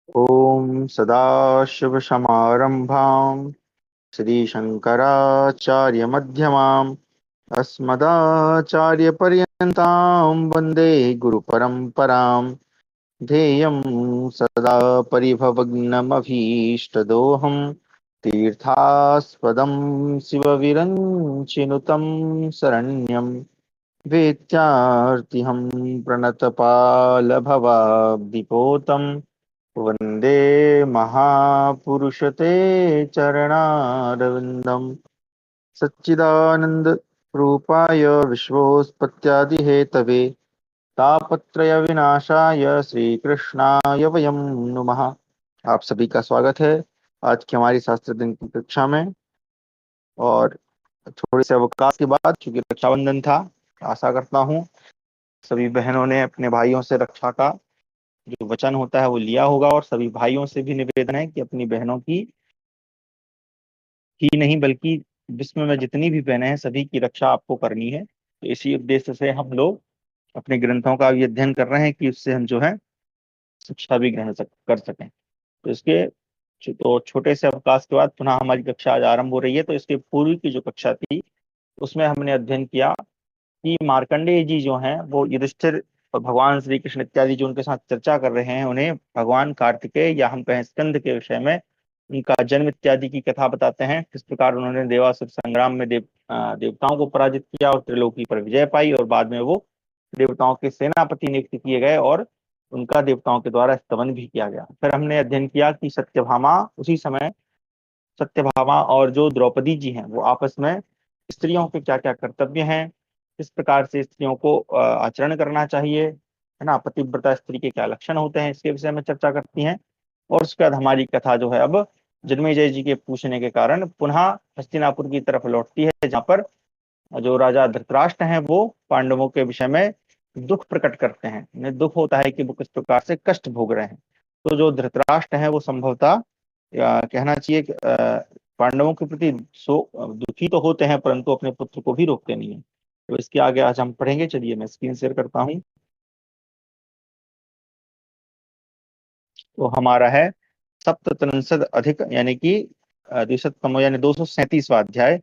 ॐ सदाशिवसमारम्भां श्रीशङ्कराचार्यमध्यमाम् अस्मदाचार्यपर्यन्तां वन्दे गुरुपरम्पराम्। ध्येयं सदा परिभवग्नमभीष्टदोहं तीर्थास्पदं शिवविरञ्चिनुतं शरण्यं वेत्यार्तिहं प्रणतपालभवाब्धिपोतं वन्दे महापुरुषते चरणारविन्दम्। सच्चिदानंद रूपाय विश्वोत्पत्त्यादिहेतवे तापत्रय विनाशाय श्रीकृष्णाय वयं नुमः। आप सभी का स्वागत है आज की हमारी शास्त्र दिन की कक्षा में। और थोड़े से अवकाश के बाद, चूंकि रक्षाबंधन था, आशा करता हूँ सभी बहनों ने अपने भाइयों से रक्षा का जो वचन होता है वो लिया होगा। और सभी भाइयों से भी निवेदन है कि अपनी बहनों की ही नहीं बल्कि विश्व में जितनी भी बहनें हैं सभी की रक्षा आपको करनी है। तो इसी उद्देश्य से हम लोग अपने ग्रंथों का भी अध्ययन कर रहे हैं कि उससे हम जो है शिक्षा भी कर सकें। तो इसके तो छोटे से अवकाश के बाद पुनः हमारी कक्षा आज आरंभ हो रही है। तो इसके पूर्व की जो कक्षा थी उसमें हमने अध्ययन किया कि मार्कंडेय जी जो हैं वो युधिष्ठिर और भगवान श्री कृष्ण इत्यादि जो उनके साथ चर्चा कर रहे हैं उन्हें भगवान कार्तिकेय या हम कहें स्कंद के विषय में उनका जन्म इत्यादि की कथा बताते हैं। किस प्रकार उन्होंने देवासुर संग्राम में देवताओं को पराजित किया और त्रिलोकी पर विजय पाई, और बाद में वो देवताओं के सेनापति नियुक्त किए गए और उनका देवताओं के द्वारा स्तवन भी किया गया। फिर हमने अध्ययन किया कि सत्यभामा उसी समय सत्यभामा और जो द्रौपदी जी हैं वो आपस में स्त्रियों के क्या क्या कर्तव्य हैं, किस प्रकार से स्त्रियों को आचरण करना चाहिए, है ना, पतिव्रता स्त्री के क्या लक्षण होते हैं, इसके विषय में चर्चा करती हैं। और उसके बाद हमारी कथा जो है अब जन्मेजय जी के पूछने के कारण पुनः हस्तिनापुर की तरफ लौटती है, जहाँ पर जो राजा धृतराष्ट्र हैं वो पांडवों के विषय में दुख प्रकट करते हैं। उन्हें दुख होता है कि वो किस प्रकार से कष्ट भोग रहे हैं। तो जो धृतराष्ट्र है वो संभवतः कहना चाहिए कि पांडवों के प्रति दुखी तो होते हैं परंतु अपने पुत्र को भी रोकते नहीं है। तो इसके आगे आज हम पढ़ेंगे। चलिए मैं स्क्रीन शेयर करता हूँ। तो हमारा है सप्ततरिंशत् अधिक यानी कि द्विशततम यानी 237वां अध्याय।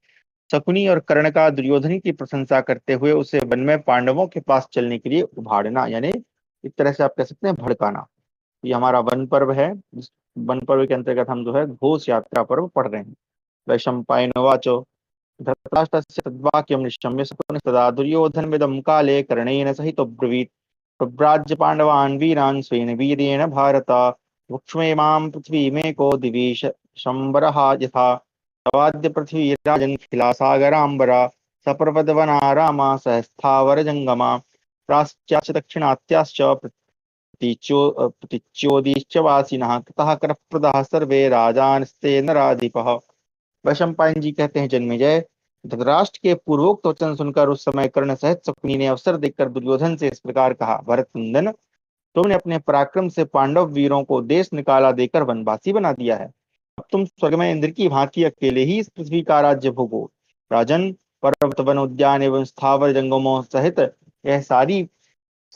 शकुनी और कर्ण का दुर्योधन की प्रशंसा करते हुए उसे वन में पांडवों के पास चलने के लिए उभारना, यानी एक तरह से आप कह सकते हैं भड़काना। ये हमारा वन पर्व है। इस वन पर्व के अंतर्गत हम जो है घोष यात्रा पर्व पढ़ रहे हैं। वैशंपायनोवाचो धृतराष्ट्रस्य तद्वाक्यं निशम्य शकुनिः तदा दुर्योधनमिदं काले कर्णेन सहितो ब्रवीत् प्रव्राज्य पाण्डवान् वीरान् स्वेन वीर्येण भारत वक्ष्मेमां पृथ्वीमेको दिवीश शंबरः यथा तवाद्य पृथ्वी राजन्खिला सागराम्बरा सपर्वतवना रामा सहस्थावर जंगमा प्राश्चाश्च दक्षिणात्याश्च प्रतीच्योदिश्च वासिनः ततः करप्रदाः सर्वे राजानस्ते नराधिपः। वैशंपायन जी कहते हैं, जन्मेजय, धृतराष्ट्र के पूर्वोक्त वचन सुनकर उस समय कर्ण सहित शकुनी ने अवसर देखकर दुर्योधन से इस प्रकार कहा, भरत नंदन, तुमने अपने पराक्रम से पांडव वीरों को देश निकाला देकर वनवासी बना दिया है। अब तुम स्वर्ग में इंद्र की भांति अकेले ही इस पृथ्वी का राज्य भोगो। राजन, पर्वत वन उद्यान एवं स्थावर जंगमों सहित यह सारी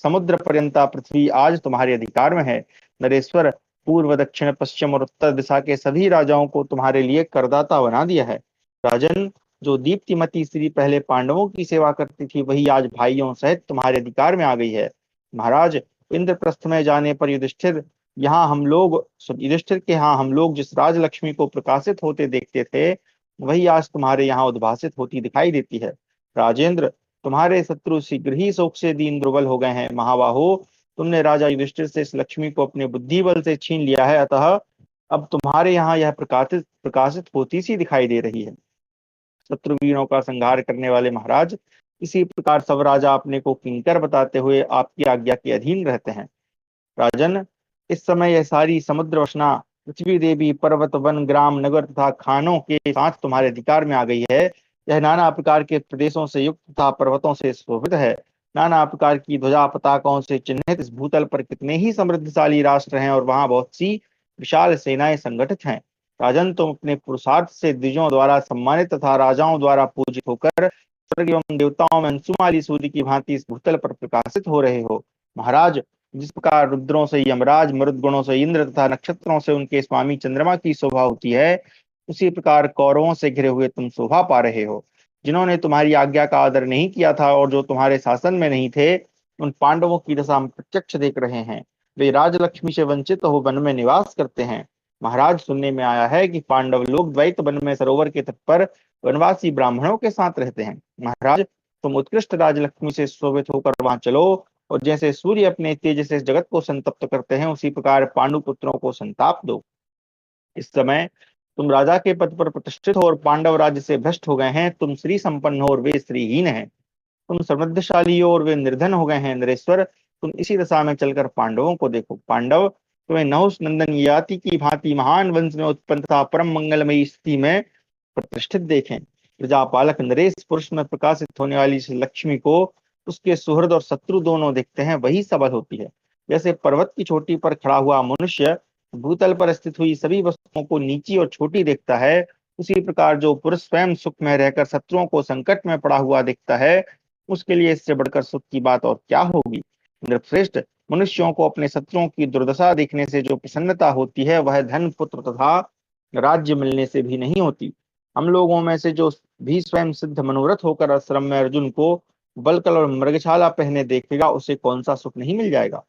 समुद्र पर्यंता पृथ्वी आज तुम्हारे अधिकार में है। नरेश्वर, पूर्व दक्षिण पश्चिम और उत्तर दिशा के सभी राजाओं को तुम्हारे लिए करदाता बना दिया है। राजन, जो दीप्तिमती स्त्री पहले पांडवों की सेवा करती थी वही आज भाइयों सहित तुम्हारे अधिकार में आ गई है। महाराज, इंद्रप्रस्थ में जाने पर युधिष्ठिर के यहाँ हम लोग जिस राजलक्ष्मी को प्रकाशित होते देखते थे वही आज तुम्हारे यहाँ उद्भासित होती दिखाई देती है। राजेंद्र, तुम्हारे शत्रु शीघ्र ही शोक से दीन दुर्बल हो गए हैं। महाबाहो, तुमने राजा युधिष्ठिर से इस लक्ष्मी को अपने बुद्धि बल से छीन लिया है, अतः अब तुम्हारे यहाँ यह प्रकाशित प्रकाशित होती सी दिखाई दे रही है। शत्रुवीरों का संहार करने वाले महाराज, इसी प्रकार सब राजा अपने को किंकर बताते हुए आपकी आज्ञा के अधीन रहते हैं। राजन, इस समय यह सारी समुद्र वसना पृथ्वी देवी पर्वत वन ग्राम नगर तथा खानों के साथ तुम्हारे अधिकार में आ गई है। यह नाना प्रकार के प्रदेशों से युक्त तथा पर्वतों से शोभित है। नाना प्रकार की ध्वजा पताकाओं से चिन्हित इस भूतल पर कितने ही समृद्धशाली राष्ट्र हैं और वहां बहुत सी विशाल सेनाएं संगठित हैं। राजन, तुम अपने पुरुषार्थ से द्विजों द्वारा सम्मानित तथा राजाओं द्वारा पूजित होकर स्वर्ग एवं देवताओं में अंशुमाली सूर्य की भांति इस भूतल पर प्रकाशित हो रहे हो। महाराज, जिस प्रकार रुद्रों से यमराज, मरुद गुणों से इंद्र तथा नक्षत्रों से उनके स्वामी चंद्रमा की शोभा होती है, उसी प्रकार कौरवों से घिरे हुए तुम शोभा पा रहे हो। जिन्होंने तुम्हारी आज्ञा का आदर नहीं किया था और जो तुम्हारे शासन में नहीं थे, उन पांडवों की दशा हम प्रत्यक्ष देख रहे हैं। वे राजलक्ष्मी से वंचित हो वन में निवास करते हैं। महाराज, सुनने में आया है कि पांडव लोग द्वैत वन में सरोवर के तट पर वनवासी ब्राह्मणों के साथ रहते हैं। महाराज, तुम उत्कृष्ट राजलक्ष्मी से शोभित होकर वहां चलो, और जैसे सूर्य अपने तेज से जगत को संतप्त करते हैं, उसी प्रकार पांडु पुत्रों को संताप दो। इस समय तुम राजा के पद पर प्रतिष्ठित हो और पांडव राज्य से भ्रष्ट हो गए हैं। तुम श्री संपन्न हो और वे श्रीहीन हैं। तुम समृद्धशाली हो और वे निर्धन हो गए हैं। नरेश्वर, तुम इसी दशा में चलकर पांडवों को देखो। पांडव तुम्हें नहुष नंदन याति की भांति महान वंश में उत्पन्न तथा परम मंगलमयी स्थिति में प्रतिष्ठित देखें। प्रजापालक नरेश पुरुष में प्रकाशित होने वाली इस लक्ष्मी को उसके सुहृद और शत्रु दोनों देखते हैं, वही सबल होती है। जैसे पर्वत की चोटी पर खड़ा हुआ मनुष्य भूतल पर स्थित हुई सभी वस्तुओं को नीची और छोटी देखता है, उसी प्रकार जो पुरुष स्वयं सुख में रहकर शत्रुओं को संकट में पड़ा हुआ देखता है, उसके लिए इससे बढ़कर सुख की बात और क्या होगी। नृपश्रेष्ठ, मनुष्यों को अपने शत्रुओं की दुर्दशा देखने से जो प्रसन्नता होती है, वह धन, पुत्र तथा राज्य मिलने से भी नहीं होती। हम लोगों में से जो भी स्वयं सिद्ध मनोरथ होकर आश्रम में अर्जुन को बलकल और मृगछाला पहने देखेगा, उसे कौन सा सुख नहीं मिल जाएगा।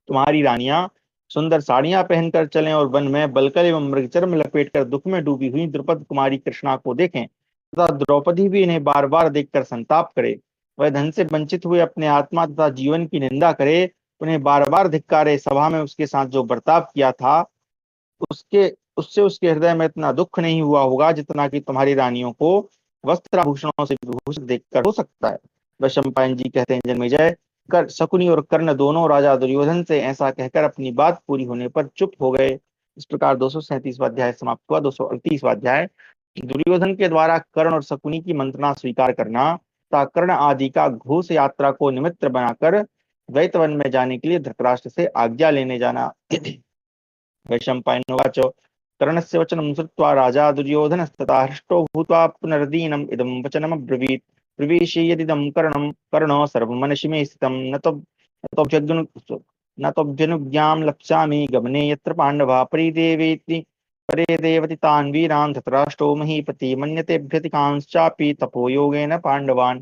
तुम्हारी रानियां सुंदर साड़ियां पहनकर चलें और वन में बलकल एवं मृगचर्म लपेटकर दुख में डूबी हुई द्रुपद कुमारी कृष्णा को देखें, तथा द्रौपदी भी इन्हें बार बार देखकर संताप करे। वह धन से वंचित हुए अपने आत्मा तथा जीवन की निंदा करे, उन्हें बार बार धिक्कारे। सभा में उसके साथ जो बर्ताव किया था, उसके उससे उसके हृदय में इतना दुख नहीं हुआ होगा जितना कि तुम्हारी रानियों को वस्त्राभूषणों से विभूषित देखकर हो सकता है। वैशंपायन जी कहते हैं, जन्मेजय, कर शकुनी और कर्ण दोनों राजा दुर्योधन से ऐसा कहकर अपनी बात पूरी होने पर चुप हो गए। इस प्रकार 237वां अध्याय समाप्त हुआ। 238वां अध्याय, दुर्योधन के द्वारा कर्ण और शकुनी की मंत्रणा स्वीकार करना तथा कर्ण आदि का घोष यात्रा को निमित्त बनाकर द्वैतवन में जाने के लिए धृतराष्ट्र से आज्ञा लेने जाना। वैशंपायनोवाच, कर्णस्य वचनं श्रुत्वा राजा दुर्योधनस्तथा हृष्टो भूत्वा पुनर्दीनम् इदं वचनमब्रवीत्। प्रविश्य यदिदं कर्णो सर्वमनसि मे स्थितं न त्वभ्यनुज्ञां लप्स्यामि गमने यत्र पाण्डवा परिदेवेति परेदेवति तान् वीरान्। धृतराष्ट्रो महीपति मन्यतेभ्यतिकांश्चापि तपोयोगेन पांडवान्।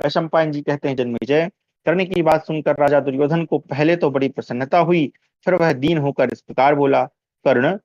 वैशंपायन जी कहते हैं, जन्मेजय, कर्ण की बात सुनकर राजा दुर्योधन को पहले तो बड़ी प्रसन्नता हुई, फिर वह दीन होकर इस प्रकार बोला, कर्ण,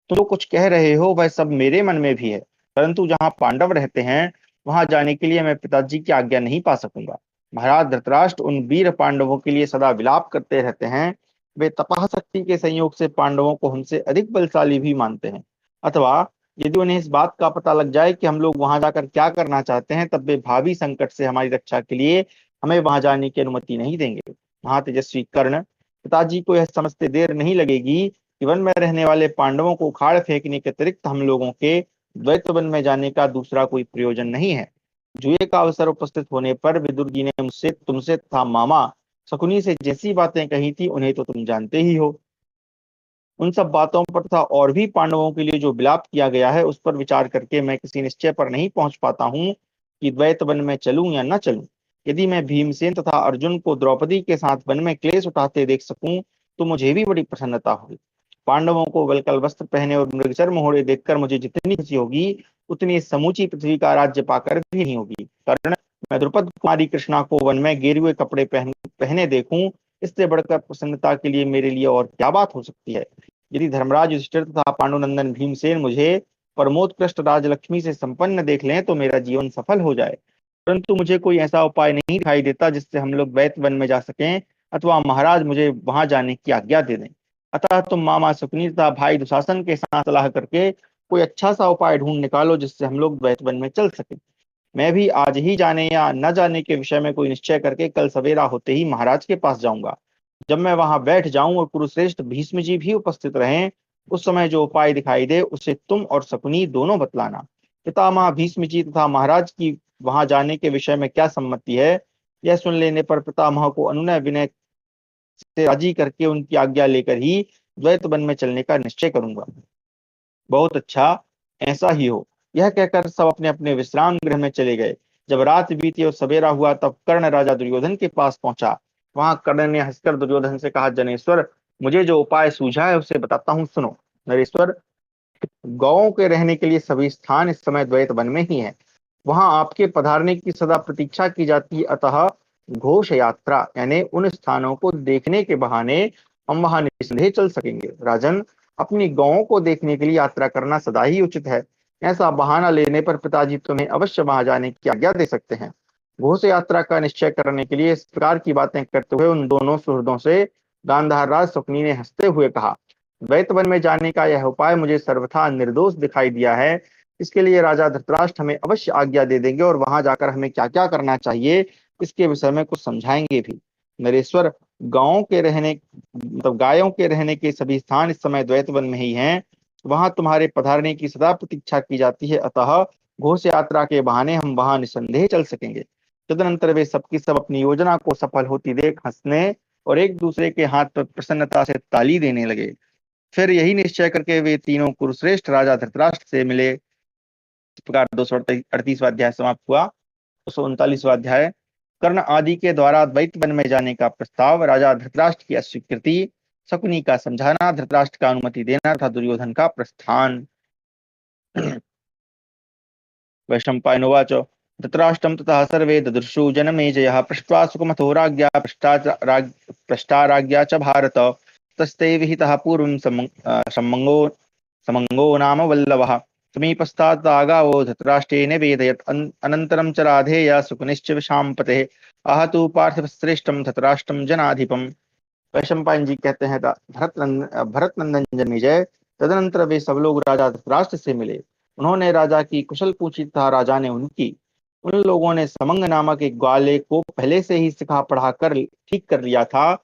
तुम जो कुछ कह रहे हो वह सब मेरे मन में भी है, परंतु जहाँ पांडव रहते हैं वहां जाने के लिए मैं पिताजी की आज्ञा नहीं पा सकूंगा। महाराज धृतराष्ट्र उन वीर पांडवों के लिए सदा विलाप करते रहते हैं। वे तपःशक्ति के संयोग से पांडवों को हमसे अधिक बलशाली भी मानते हैं। अथवा यदि उन्हें इस बात का पता लग जाए कि हम लोग वहां जाकर क्या करना चाहते हैं, तब वे भावी संकट से हमारी रक्षा के लिए हमें वहां जाने की अनुमति नहीं देंगे। महातेजस्वी कर्ण, पिताजी को यह समझते देर नहीं लगेगी कि वन में रहने वाले पांडवों को उखाड़ फेंकने के अतिरिक्त हम लोगों के द्वैत वन में जाने का दूसरा कोई प्रयोजन नहीं है। जुए का अवसर उपस्थित होने पर विदुर जी ने मुझसे, तुमसे तथा मामा शकुनी से जैसी बातें कही थी, उन्हें तो तुम जानते ही हो। उन सब बातों पर तथा और भी पांडवों के लिए जो विलाप किया गया है, उस पर विचार करके मैं किसी निश्चय पर नहीं पहुंच पाता हूँ कि द्वैत वन में चलूं या न चलूं। यदि मैं भीमसेन तथा अर्जुन को द्रौपदी के साथ वन में क्लेश उठाते देख सकूं, तो मुझे भी बड़ी प्रसन्नता होगी। पांडवों को वलकल वस्त्र पहने और मृगचर्म मोहरे देखकर मुझे जितनी खुशी होगी, उतनी समूची पृथ्वी का राज्य पाकर भी नहीं होगी। कर्ण, मैं द्रुपद कुमारी कृष्णा को वन में गेरुए कपड़े पहने देखूं, इससे बढ़कर प्रसन्नता के लिए मेरे लिए और क्या बात हो सकती है। यदि धर्मराज युधिष्ठिर तथा पांडुनंदन भीमसेन मुझे परमोत्कृष्ट राजलक्ष्मी से संपन्न देख लें, तो मेरा जीवन सफल हो जाए। परंतु मुझे कोई ऐसा उपाय नहीं दिखाई देता जिससे हम लोग द्वैत वन में जा सकें, अथवा महाराज मुझे वहां जाने की आज्ञा दे दें। अतः तुम मामा शकुनी तथा भाई दुशासन के साथ सलाह करके कोई अच्छा सा उपाय ढूंढ निकालो जिससे हम लोग द्वैत वन में चल सके। मैं भी आज ही जाने या न जाने के विषय में कोई निश्चय करके कल सवेरा होते ही महाराज के पास जाऊंगा। जब मैं वहां बैठ जाऊं और कुरुश्रेष्ठ भीष्म जी भी उपस्थित रहें, उस समय जो उपाय दिखाई दे उसे तुम और शकुनी दोनों बतलाना। पितामह भीष्म जी तथा महाराज की वहां जाने के विषय में क्या सम्मति है, यह सुन लेने पर पितामह को अनुनय विनय से राजी करके उनकी आज्ञा लेकर ही द्वैत वन में चलने का निश्चय करूंगा। बहुत अच्छा, ऐसा ही हो। यह कहकर सब अपने अपने विश्राम गृह में चले गए। जब रात बीती और सवेरा हुआ, तब कर्ण राजा दुर्योधन के पास पहुंचा। वहां कर्ण ने हंसकर दुर्योधन से कहा, जनेश्वर, मुझे जो उपाय सूझा है उसे बताता हूँ, सुनो। नरेश्वर, गौओं के रहने के लिए सभी स्थान इस समय द्वैत वन में ही है। वहां आपके पधारने की सदा प्रतीक्षा की जाती है, अतः घोष यात्रा यानी उन स्थानों को देखने के बहाने हम वहां निस्संदेह चल सकेंगे। राजन, अपनी गौओं को देखने के लिए यात्रा करना सदा ही उचित है। ऐसा बहाना लेने पर पिताजी तुम्हें अवश्य वहां जाने की आज्ञा दे सकते हैं। घोष यात्रा का निश्चय करने के लिए इस प्रकार की बातें करते हुए उन दोनों सुहृदों से गांधार राज शकुनी ने हंसते हुए कहा, द्वैत वन में जाने का यह उपाय मुझे सर्वथा निर्दोष दिखाई दिया है। इसके लिए राजा धृतराष्ट्र हमें अवश्य आज्ञा दे देंगे और वहां जाकर हमें क्या क्या करना चाहिए इसके विषय में कुछ समझाएंगे भी। नरेश्वर, गांवों के रहने मतलब गायों के रहने के सभी स्थान इस समय द्वैत वन में ही हैं। वहां तुम्हारे पधारने की सदा प्रतीक्षा की जाती है, अतः घोष यात्रा के बहाने हम वहां निसंदेह चल सकेंगे। तदनंतर वे सबकी सब अपनी योजना को सफल होती देख हंसने और एक दूसरे के हाथ पर प्रसन्नता से ताली देने लगे। फिर यही निश्चय करके वे तीनों कुरुश्रेष्ठ राजा धृतराष्ट्र से मिले। इस प्रकार 238वां अध्याय समाप्त हुआ। 239वां अध्याय, कर्ण आदि के द्वारा द्वैत वन में जाने का प्रस्ताव, राजा धृतराष्ट्र की अस्वीकृति, शकुनी का समझाना, धृतराष्ट्र का अनुमति देना तथा दुर्योधन का प्रस्थान। वैशंपायनोवाच, धृतराष्ट्रं ततः सर्वे ददृशु जनमेजयः पृष्ट्वा सुखमथो राज्ञा पृष्टाराज्ञा च भारत। तस्ते विहितः पूर्वं समङ्गो नाम वल्लभः। समीपस्थादागावो धृतराष्ट्रेण वेदयत्। अनन्तरं च राधेय सुकुनिश्च विशाम्पतेः आहतु पार्थिवश्रेष्ठं धृतराष्ट्रं जनाधिपम्। वैशंपायन जी कहते हैं, भरत नंदन जन्मेजय, तदनंतर वे सब लोग राजा धृतराष्ट्र से मिले। उन्होंने राजा की कुशल पूछी तथा राजा ने उनकी। उन लोगों ने समंग नामक एक ग्वाले को पहले से ही सिखा पढ़ा कर ठीक कर लिया था।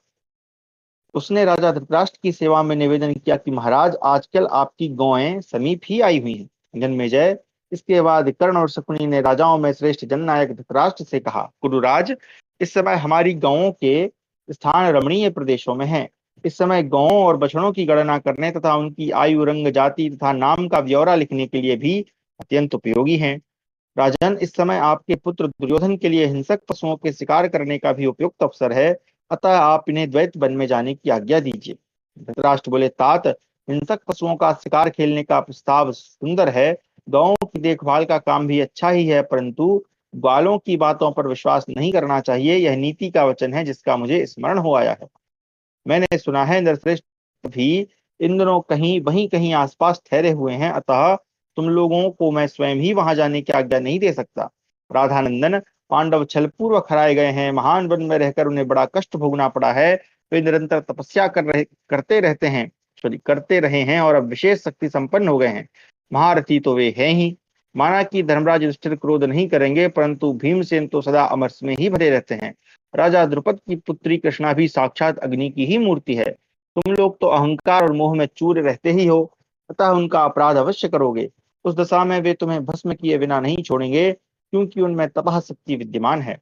उसने राजा धृतराष्ट्र की सेवा में निवेदन किया कि महाराज, आजकल आपकी गौएं समीप ही आई हुई हैं। जन्मेजय, इसके बाद कर्ण और शकुनी ने राजाओं में श्रेष्ठ जननायक धृतराष्ट्र से कहा, गुरुराज, इस समय हमारी गौओं के स्थान रमणीय प्रदेशों में हैं। इस समय गौओं और बछड़ों की गणना करने तथा उनकी आयु, रंग, जाति तथा नाम का ब्यौरा लिखने के लिए भी अत्यंत उपयोगी हैं। राजन, इस समय आपके पुत्र दुर्योधन के लिए हिंसक पशुओं के शिकार करने का भी उपयुक्त अवसर है, अतः आप इन्हें द्वैत वन में जाने की आज्ञा दीजिए। धृतराष्ट्र बोले, तात, हिंसक पशुओं का शिकार खेलने का प्रस्ताव सुंदर है। गौओं की देखभाल का काम भी अच्छा ही है, परंतु ग्वालों की बातों पर विश्वास नहीं करना चाहिए। यह नीति का वचन है जिसका मुझे स्मरण हो आया है। मैंने सुना है नरश्रेष्ठ भी इन दिनों कहीं वहीं कहीं आसपास ठहरे हुए हैं, अतः तुम लोगों को मैं स्वयं ही वहां जाने की आज्ञा नहीं दे सकता। राधानंदन, पांडव छलपूर्वक हराए गए हैं, महान वन में रहकर उन्हें बड़ा कष्ट भोगना पड़ा है। वे निरंतर तपस्या करते रहे हैं और अब विशेष शक्ति संपन्न हो गए हैं। महारथी तो वे हैं ही। माना कि धर्मराज युधिष्ठिर क्रोध नहीं करेंगे, परंतु भीमसेन तो सदा अमरस में ही भरे रहते हैं। राजा द्रुपद की पुत्री कृष्णा भी साक्षात अग्नि की ही मूर्ति है। तुम लोग तो अहंकार और मोह में चूर रहते ही हो, अतः उनका अपराध अवश्य करोगे। उस दशा में वे तुम्हें भस्म किए बिना नहीं छोड़ेंगे, क्योंकि उनमें तपह शक्ति विद्यमान है।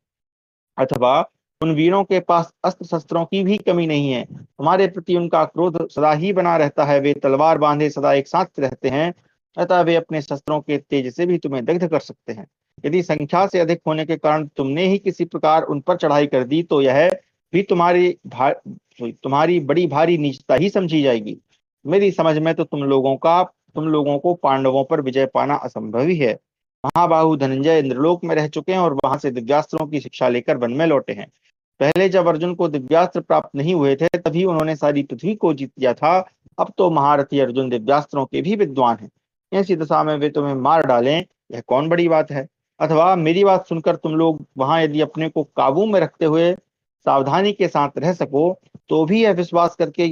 अथवा उन वीरों के पास अस्त्र शस्त्रों की भी कमी नहीं है। हमारे प्रति उनका क्रोध सदा ही बना रहता है। वे तलवार बांधे सदा एक साथ रहते हैं, अतः वे अपने शस्त्रों के तेज से भी तुम्हें दग्ध कर सकते हैं। यदि संख्या से अधिक होने के कारण तुमने ही किसी प्रकार उन पर चढ़ाई कर दी तो यह भी तुम्हारी बड़ी भारी नीचता ही समझी जाएगी। मेरी समझ में तो तुम लोगों को पांडवों पर विजय पाना असंभव ही है। महाबाहु धनंजय इंद्रलोक में रह चुके हैं और वहां से दिव्यास्त्रों की शिक्षा लेकर वन में लौटे हैं। पहले जब अर्जुन को दिव्यास्त्र प्राप्त नहीं हुए थे तभी उन्होंने सारी पृथ्वी को जीत लिया था। अब तो महारथी अर्जुन दिव्यास्त्रों के भी विद्वान हैं। ऐसी दशा में वे तुम्हें मार डालें, यह कौन बड़ी बात है। अथवा मेरी बात सुनकर तुम लोग वहां यदि अपने को काबू में रखते हुए सावधानी के साथ रह सको तो भी यह विश्वास करके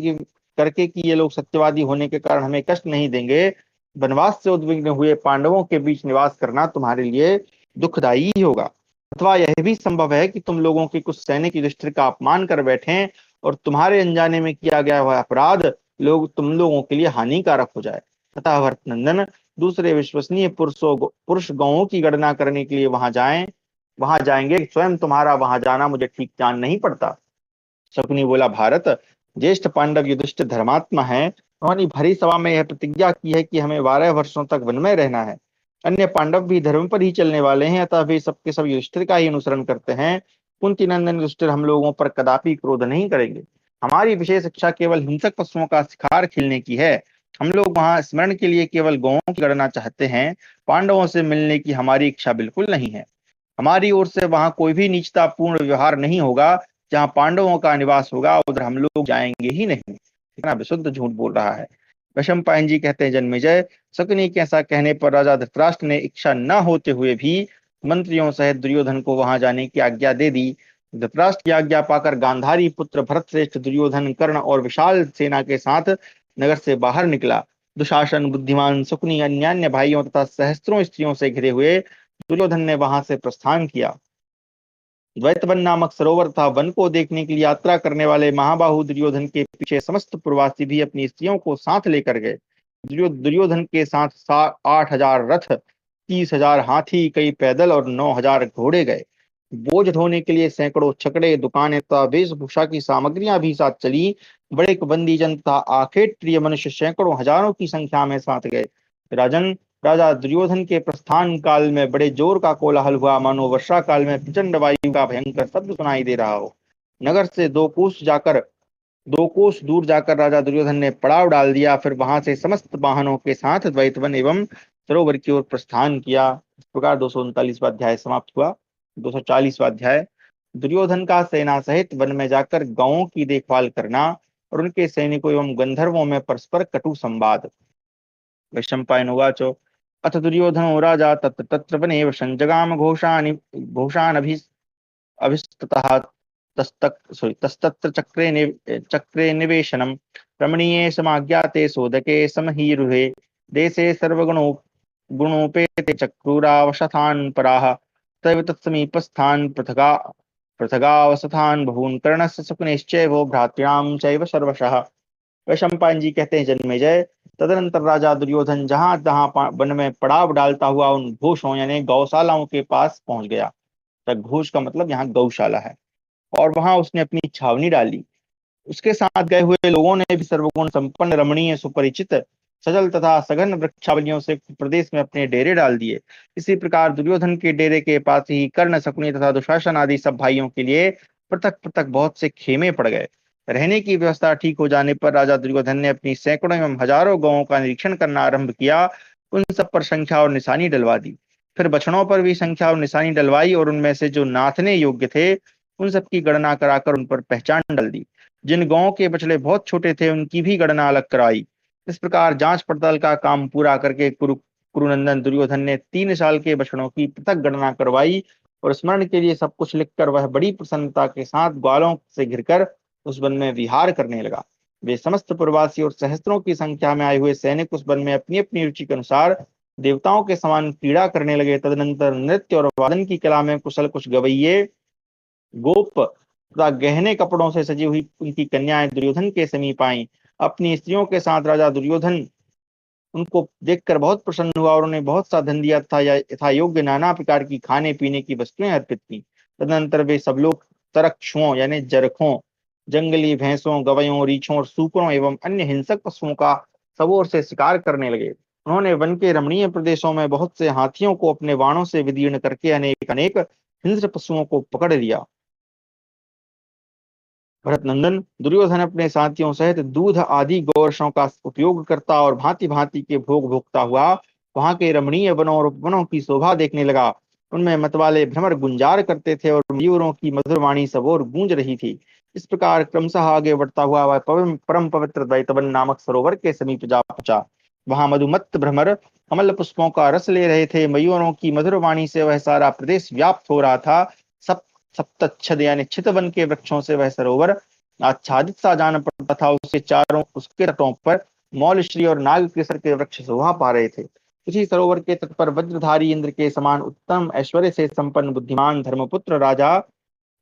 कि ये लोग सत्यवादी होने के कारण हमें कष्ट नहीं देंगे, वनवास से उद्विग्न हुए पांडवों के बीच निवास करना तुम्हारे लिए दुखदायी ही होगा। अथवा यह भी संभव है कि तुम लोगों के कुछ सैनिक युधिष्ठिर का अपमान कर बैठें और तुम्हारे अनजाने में किया गया वह अपराध तुम लोगों के लिए हानिकारक हो जाए। अतः भरतनंदन, दूसरे विश्वसनीय पुरुष गौओं की गणना करने के लिए वहां जाएंगे। स्वयं तुम्हारा वहां जाना मुझे ठीक जान नहीं पड़ता। शकुनी बोला, भारत, ज्येष्ठ पांडव युधिष्ठिर धर्मात्मा है। उन्होंने भरी सभा में यह प्रतिज्ञा की है कि हमें 12 वर्षों तक वन में रहना है। अन्य पांडव भी धर्म पर ही चलने वाले हैं, अतः वे सबके सब युधिष्ठिर का ही अनुसरण करते हैं। कुंती नंदन युधिष्ठिर हम लोगों पर कदापि क्रोध नहीं करेंगे। हमारी विशेष इच्छा केवल हिंसक पशुओं का शिकार खेलने की है। हम लोग वहां स्मरण के लिए केवल गौओं की गणना चाहते हैं। पांडवों से मिलने की हमारी इच्छा बिल्कुल नहीं है। हमारी ओर से वहां कोई भी नीचतापूर्ण व्यवहार नहीं होगा। जहां पांडवों का निवास होगा उधर हम लोग जाएंगे ही नहीं। कितना विशुद्ध झूठ बोल रहा है। वैशंपायन जी कहते हैं, जन्मेजय, शकुनी के ऐसा कहने पर राजा धृतराष्ट्र ने इच्छा न होते हुए भी मंत्रियों सहित दुर्योधन को वहां जाने की आज्ञा दे दी। धृतराष्ट्र की आज्ञा पाकर गांधारी पुत्र भरतश्रेष्ठ दुर्योधन कर्ण और विशाल सेना के साथ नगर से बाहर निकला। दुशासन, बुद्धिमान शकुनी, अन्य अन्य भाइयों तथा सहस्त्रों स्त्रियों से घिरे हुए दुर्योधन ने वहां से प्रस्थान किया। द्वैतवन नामक सरोवर था। वन को देखने के लिए यात्रा करने वाले महाबाहु दुर्योधन के पीछे समस्त प्रवासी भी अपनी स्त्रियों को साथ लेकर गए। दुर्योधन के साथ 8,000 रथ, 30,000 हाथी, कई पैदल और 9,000 घोड़े गए। बोझ ढोने के लिए सैकड़ों छकड़े, दुकानें तथा वेशभूषा की सामग्रियां भी साथ चली। बड़े बंदीजन तथा आखेट्रिय मनुष्य सैकड़ों हजारों की संख्या में साथ गए। राजन, राजा दुर्योधन के प्रस्थान काल में बड़े जोर का कोलाहल हुआ, मानो वर्षा काल में प्रचंड वायु का भयंकर शब्द सुनाई दे रहा हो। नगर से 2 कोस दूर जाकर राजा दुर्योधन ने पड़ाव डाल दिया। फिर वहां से समस्त वाहनों के साथ द्वैतवन एवं सरोवर की ओर प्रस्थान किया। इस प्रकार 239वां अध्याय समाप्त हुआ। 240वां अध्याय, दुर्योधन का सेना सहित वन में जाकर गांवों की देखभाल करना और उनके सैनिकों एवं गंधर्वों में परस्पर कटु संवाद। वैशंपायन उवाच, अथ दुर्योधनो राजा तत्र तत्र वने वसन् जगाम घोषान् अभिस्ततः तस्तत्र चक्रे निवेशनम् रमणीये समाज्ञाते सोदके समहीरुहे देशे गुणोपेते चक्रुरावशथान् पराः तैव तत्समीपस्थान् पृथगावसथान् बहून् कर्णस्य शकुनिश्चैव भ्रातॄणां चैव सर्वशः। वैशंपायन जी कहते हैं, जन्मेजय, तदनंतर राजा दुर्योधन जहां तहां वन में पड़ाव डालता हुआ उन घोषों यानी गौशालाओं के पास पहुंच गया। तक घोष का मतलब यहाँ गौशाला है। और वहां उसने अपनी छावनी डाली। उसके साथ गए हुए लोगों ने भी सर्वगुण संपन्न, रमणीय, सुपरिचित, सजल तथा सघन वृक्षावलियों से प्रदेश में अपने डेरे डाल दिए। इसी प्रकार दुर्योधन के डेरे के पास ही कर्ण, शकुनी तथा दुशासन आदि सब भाइयों के लिए पृथक पृथक बहुत से खेमे पड़ गए। रहने की व्यवस्था ठीक हो जाने पर राजा दुर्योधन ने अपनी सैकड़ों एवं हजारों गांवों का निरीक्षण करना आरंभ किया। उन सब पर संख्या और निशानी डलवा दी। फिर बछड़ों पर भी संख्या और निशानी डलवाई और उनमें से जो नाथने योग्य थे उन सब की गणना कराकर उन पर पहचान डल दी। जिन गांवों के बछड़े बहुत छोटे थे उनकी भी गणना अलग कराई। इस प्रकार जांच पड़ताल का काम पूरा करके कुरुनंदन दुर्योधन ने 3 साल के बछड़ों की पृथक गणना करवाई और स्मरण के लिए सब कुछ लिखकर वह बड़ी प्रसन्नता के साथ ग्वालों से घिरकर उस वन में विहार करने लगा। वे समस्त प्रवासी और सहस्त्रों की संख्या में आए हुए सैनिक उस वन में अपनी अपनी रुचि के अनुसार देवताओं के समान क्रीड़ा करने लगे। तदनंतर नृत्य और वादन की कला में कुशल कुछ गवैये, गोप तथा गहने कपड़ों से सजी हुई उनकी कन्याएं दुर्योधन के समीप आईं। अपनी स्त्रियों के साथ राजा दुर्योधन उनको देखकर बहुत प्रसन्न हुआ और उन्हें बहुत सा धन दिया था। यथा योग्य नाना प्रकार की खाने पीने की वस्तुएं अर्पित की। तदनंतर वे सब लोग तरक्षुओं यानी जरखों, जंगली भैंसों, गवयों, रीछों और सूकरों एवं अन्य हिंसक पशुओं का सब ओर से शिकार करने लगे। उन्होंने वन के रमणीय प्रदेशों में बहुत से हाथियों को अपने बाणों से विदीर्ण करके अनेक अनेक हिंस्र पशुओं को पकड़ लिया। भरत नंदन, दुर्योधन अपने साथियों सहित दूध आदि गौरसों का उपयोग करता और भांति भांति के भोग भोगता हुआ वहां के रमणीय वनों और उपवनों की शोभा देखने लगा। उनमें मतवाले भ्रमर गुंजार करते थे और मयूरों की मधुर वाणी सब ओर गूंज रही थी। इस प्रकार क्रमशः आगे बढ़ता हुआ वह परम पवित्र द्वैतवन नामक सरोवर के समीप जा पहुंचा। वहां मधुमत्त भ्रमर कमल पुष्पों का रस ले रहे थे। मयूरों की मधुर वाणी से वह सारा प्रदेश व्याप्त हो रहा था। सब सप्तच्छद यानी चितवन के वृक्षों से वह सरोवर आच्छादित सा जान पड़ता था। उसके तटों पर मौलश्री और नाग केसर के वृक्ष शोभा पा रहे थे। उसी सरोवर के तट पर वज्रधारी इंद्र के समान उत्तम ऐश्वर्य से संपन्न बुद्धिमान धर्मपुत्र राजा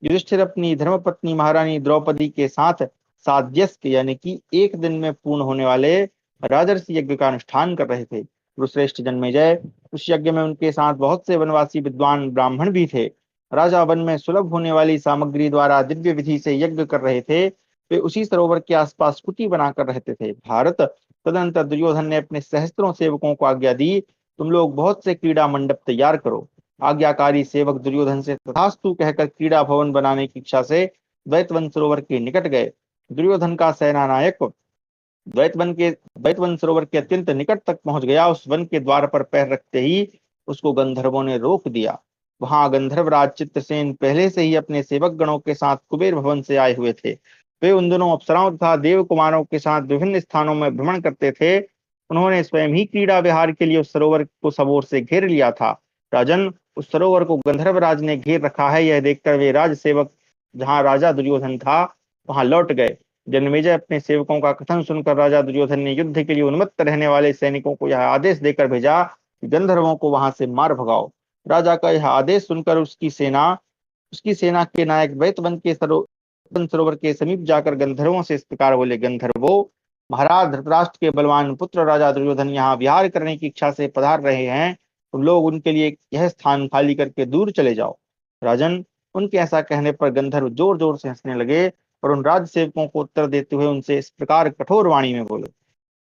युधिष्ठिर अपनी धर्मपत्नी महारानी द्रौपदी के साथ साध्यस्क यानी कि एक दिन में पूर्ण होने वाले राजर्षि यज्ञ का अनुष्ठान कर रहे थे। कुरुश्रेष्ठ जन्मेजय, उस यज्ञ में उनके साथ बहुत से वनवासी विद्वान ब्राह्मण भी थे। राजा वन में सुलभ होने वाली सामग्री द्वारा दिव्य विधि से यज्ञ कर रहे थे। वे उसी सरोवर के आसपास कुटी बनाकर रहते थे। भारत, तदनंतर दुर्योधन ने अपने सहस्त्रों सेवकों को आज्ञा दी, तुम लोग बहुत से क्रीड़ा मंडप तैयार करो। आज्ञाकारी सेवक दुर्योधन से तथास्तु कहकर क्रीड़ा भवन बनाने की इच्छा से द्वैतवन सरोवर के निकट गए। दुर्योधन का सेना नायक द्वैतवन सरोवर के अत्यंत निकट तक पहुंच गया। उस वन के द्वार पर पैर रखते ही उसको गंधर्वों ने रोक दिया। वहां गंधर्वराज चित्रसेन पहले से ही अपने सेवक गणों के साथ कुबेर भवन से आए हुए थे। वे उन दोनों अप्सराओं तथा देव कुमारों के साथ विभिन्न स्थानों में भ्रमण करते थे। उन्होंने स्वयं ही क्रीड़ा विहार के लिए उस सरोवर को सब ओर से घेर लिया था। राजन, उस सरोवर को गंधर्वराज ने घेर रखा है, यह देखकर वे राज सेवक जहाँ राजा दुर्योधन था वहां लौट गए। जन्मेजय अपने सेवकों का कथन सुनकर राजा दुर्योधन ने युद्ध के लिए उन्मत्त रहने वाले सैनिकों को यह आदेश देकर भेजा कि गंधर्वों को वहां से मार भगाओ। राजा का यह आदेश सुनकर उसकी सेना के नायक वन सरोवर के समीप जाकर गंधर्वों से इस प्रकार बोले, गंधर्वों, महाराज धृतराष्ट्र के बलवान पुत्र राजा दुर्योधन यहाँ विहार करने की इच्छा से पधार रहे हैं। तुम लोग उनके लिए यह स्थान खाली करके दूर चले जाओ। राजन, उनके ऐसा कहने पर गंधर्व जोर जोर से हंसने लगे और उन राज सेवकों को उत्तर देते हुए उनसे इस प्रकार कठोर वाणी में बोले,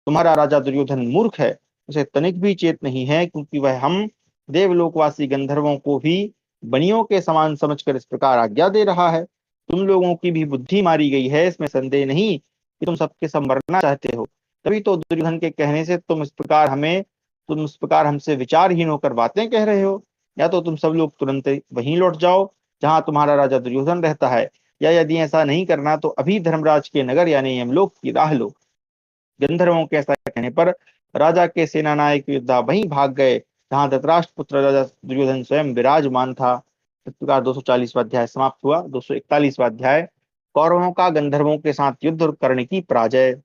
तुम्हारा राजा दुर्योधन मूर्ख है, उसे तनिक भी चेत नहीं है, क्योंकि वह हम देवलोकवासी गंधर्वों को भी बनियों के समान समझकर इस प्रकार आज्ञा दे रहा है। तुम लोगों की भी बुद्धि मारी गई है, इसमें संदेह नहीं कि तुम सबके सब मरना चाहते हो। तभी तो दुर्योधन के कहने से तुम इस प्रकार हमसे विचारहीन होकर बातें कह रहे हो। या तो तुम सब लोग तुरंत वहीं लौट जाओ जहां तुम्हारा राजा दुर्योधन रहता है, या यदि ऐसा नहीं करना तो अभी धर्मराज के नगर यानी यमलोक की राह लो। गंधर्वों के ऐसा कहने पर राजा के सेना नायक योद्धा वहीं भाग गए जहां धृतराष्ट्र पुत्र राजा दुर्योधन स्वयं विराजमान था। इस प्रकार 240वां अध्याय समाप्त हुआ। 241वां अध्याय, कौरवों का गंधर्वों के साथ युद्ध करने की पराजय।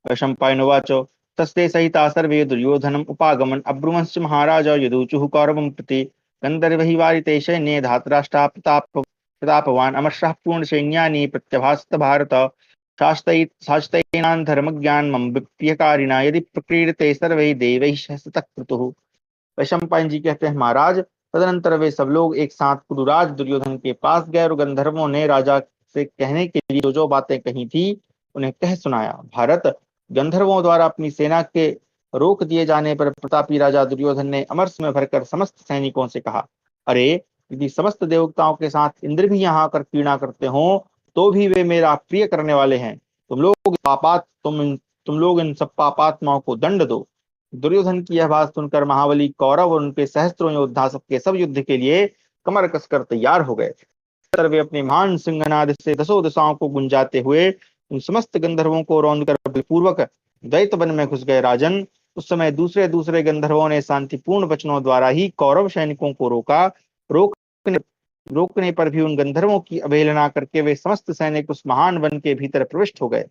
वैशंपायनोवाच तस्ते सहिता सर्वे दुर्योधनम् उपागमन् अब्रुवंश्च महाराज यदूचुः कौरवं प्रति गन्धर्वैः वारिते सैन्ये धातराष्ट्रा प्रतापवान् अमर्षः पूर्णसैन्यानि प्रत्यभासत भारत शास्तैनान् धर्मज्ञानमं विप्रियकारिणा यदि प्रक्रीडते सर्वैः देवैः सतः क्रतुः। वैशंपायन जी कहते हैं, महाराज, तदनंतर वे सब लोग एक साथ कुरुराज दुर्योधन के पास गए और गंधर्वों ने राजा से कहने के लिए जो जो बातें कही थी उन्हें कह सुनाया। भारत, गंधर्वों द्वारा अपनी सेना के रोक दिए जाने पर प्रतापी राजा दुर्योधन ने अमरस में भरकर समस्त सैनिकों से कहा, अरे, यदि समस्त देवताओं के साथ इंद्र भी यहाँ आकर पीड़ा करते हो तो भी वे मेरा प्रिय करने वाले हैं। तुम लोग इन सब पापात्माओं को दंड दो। दुर्योधन की यह बात सुनकर महाबली कौरव और उनके सहस्त्रों योद्धा सबके सब युद्ध के लिए कमर कसकर तैयार हो गए। वे अपने महान सिंहनाद से दसों दिशाओं को गुंजाते हुए उन समस्त गंधर्वों को रौंदकर बलपूर्वक दैत्य वन में घुस गए। राजन, उस समय दूसरे दूसरे गंधर्वों ने शांतिपूर्ण वचनों द्वारा ही कौरव सैनिकों को रोकने रोकने पर भी उन गंधर्वों की अवहेलना करके वे समस्त सैनिक उस महान वन के भीतर प्रविष्ट हो गए।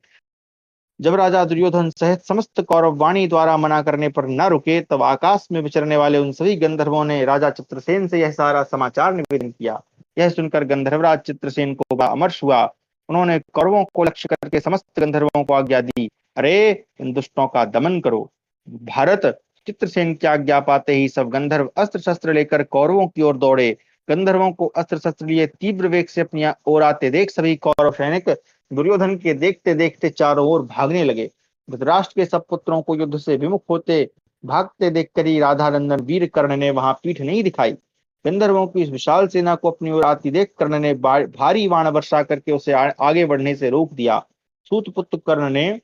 जब राजा दुर्योधन सहित समस्त कौरव वाणी द्वारा मना करने पर न रुके, तब आकाश में विचरने वाले उन सभी गंधर्वों ने राजा चित्रसेन से यह सारा समाचार निवेदन किया। यह सुनकर गंधर्वराज चित्रसेन को बड़ा अमर्ष हुआ। उन्होंने कौरवों को लक्ष्य करके समस्त गंधर्वों को आज्ञा दी, अरे, इन दुष्टों का दमन करो। भारत, चित्रसेन की आज्ञा पाते ही सब गंधर्व अस्त्र शस्त्र लेकर कौरवों की ओर दौड़े। गंधर्वों को अस्त्र शस्त्र लिए तीव्र वेग से अपनी ओर आते देख सभी कौरव सैनिक दुर्योधन के देखते देखते चारों ओर भागने लगे। धृतराष्ट्र के सब पुत्रों को युद्ध से विमुख होते भागते देखकर ही राधानंदन वीर कर्ण ने वहां पीठ नहीं दिखाई। गंधर्वों की इस विशाल सेना को अपनी ओर आती देख कर्ण ने भारी बाण वर्षा करके उसे आगे बढ़ने से रोक दिया। सूतपुत्र कर्ण ने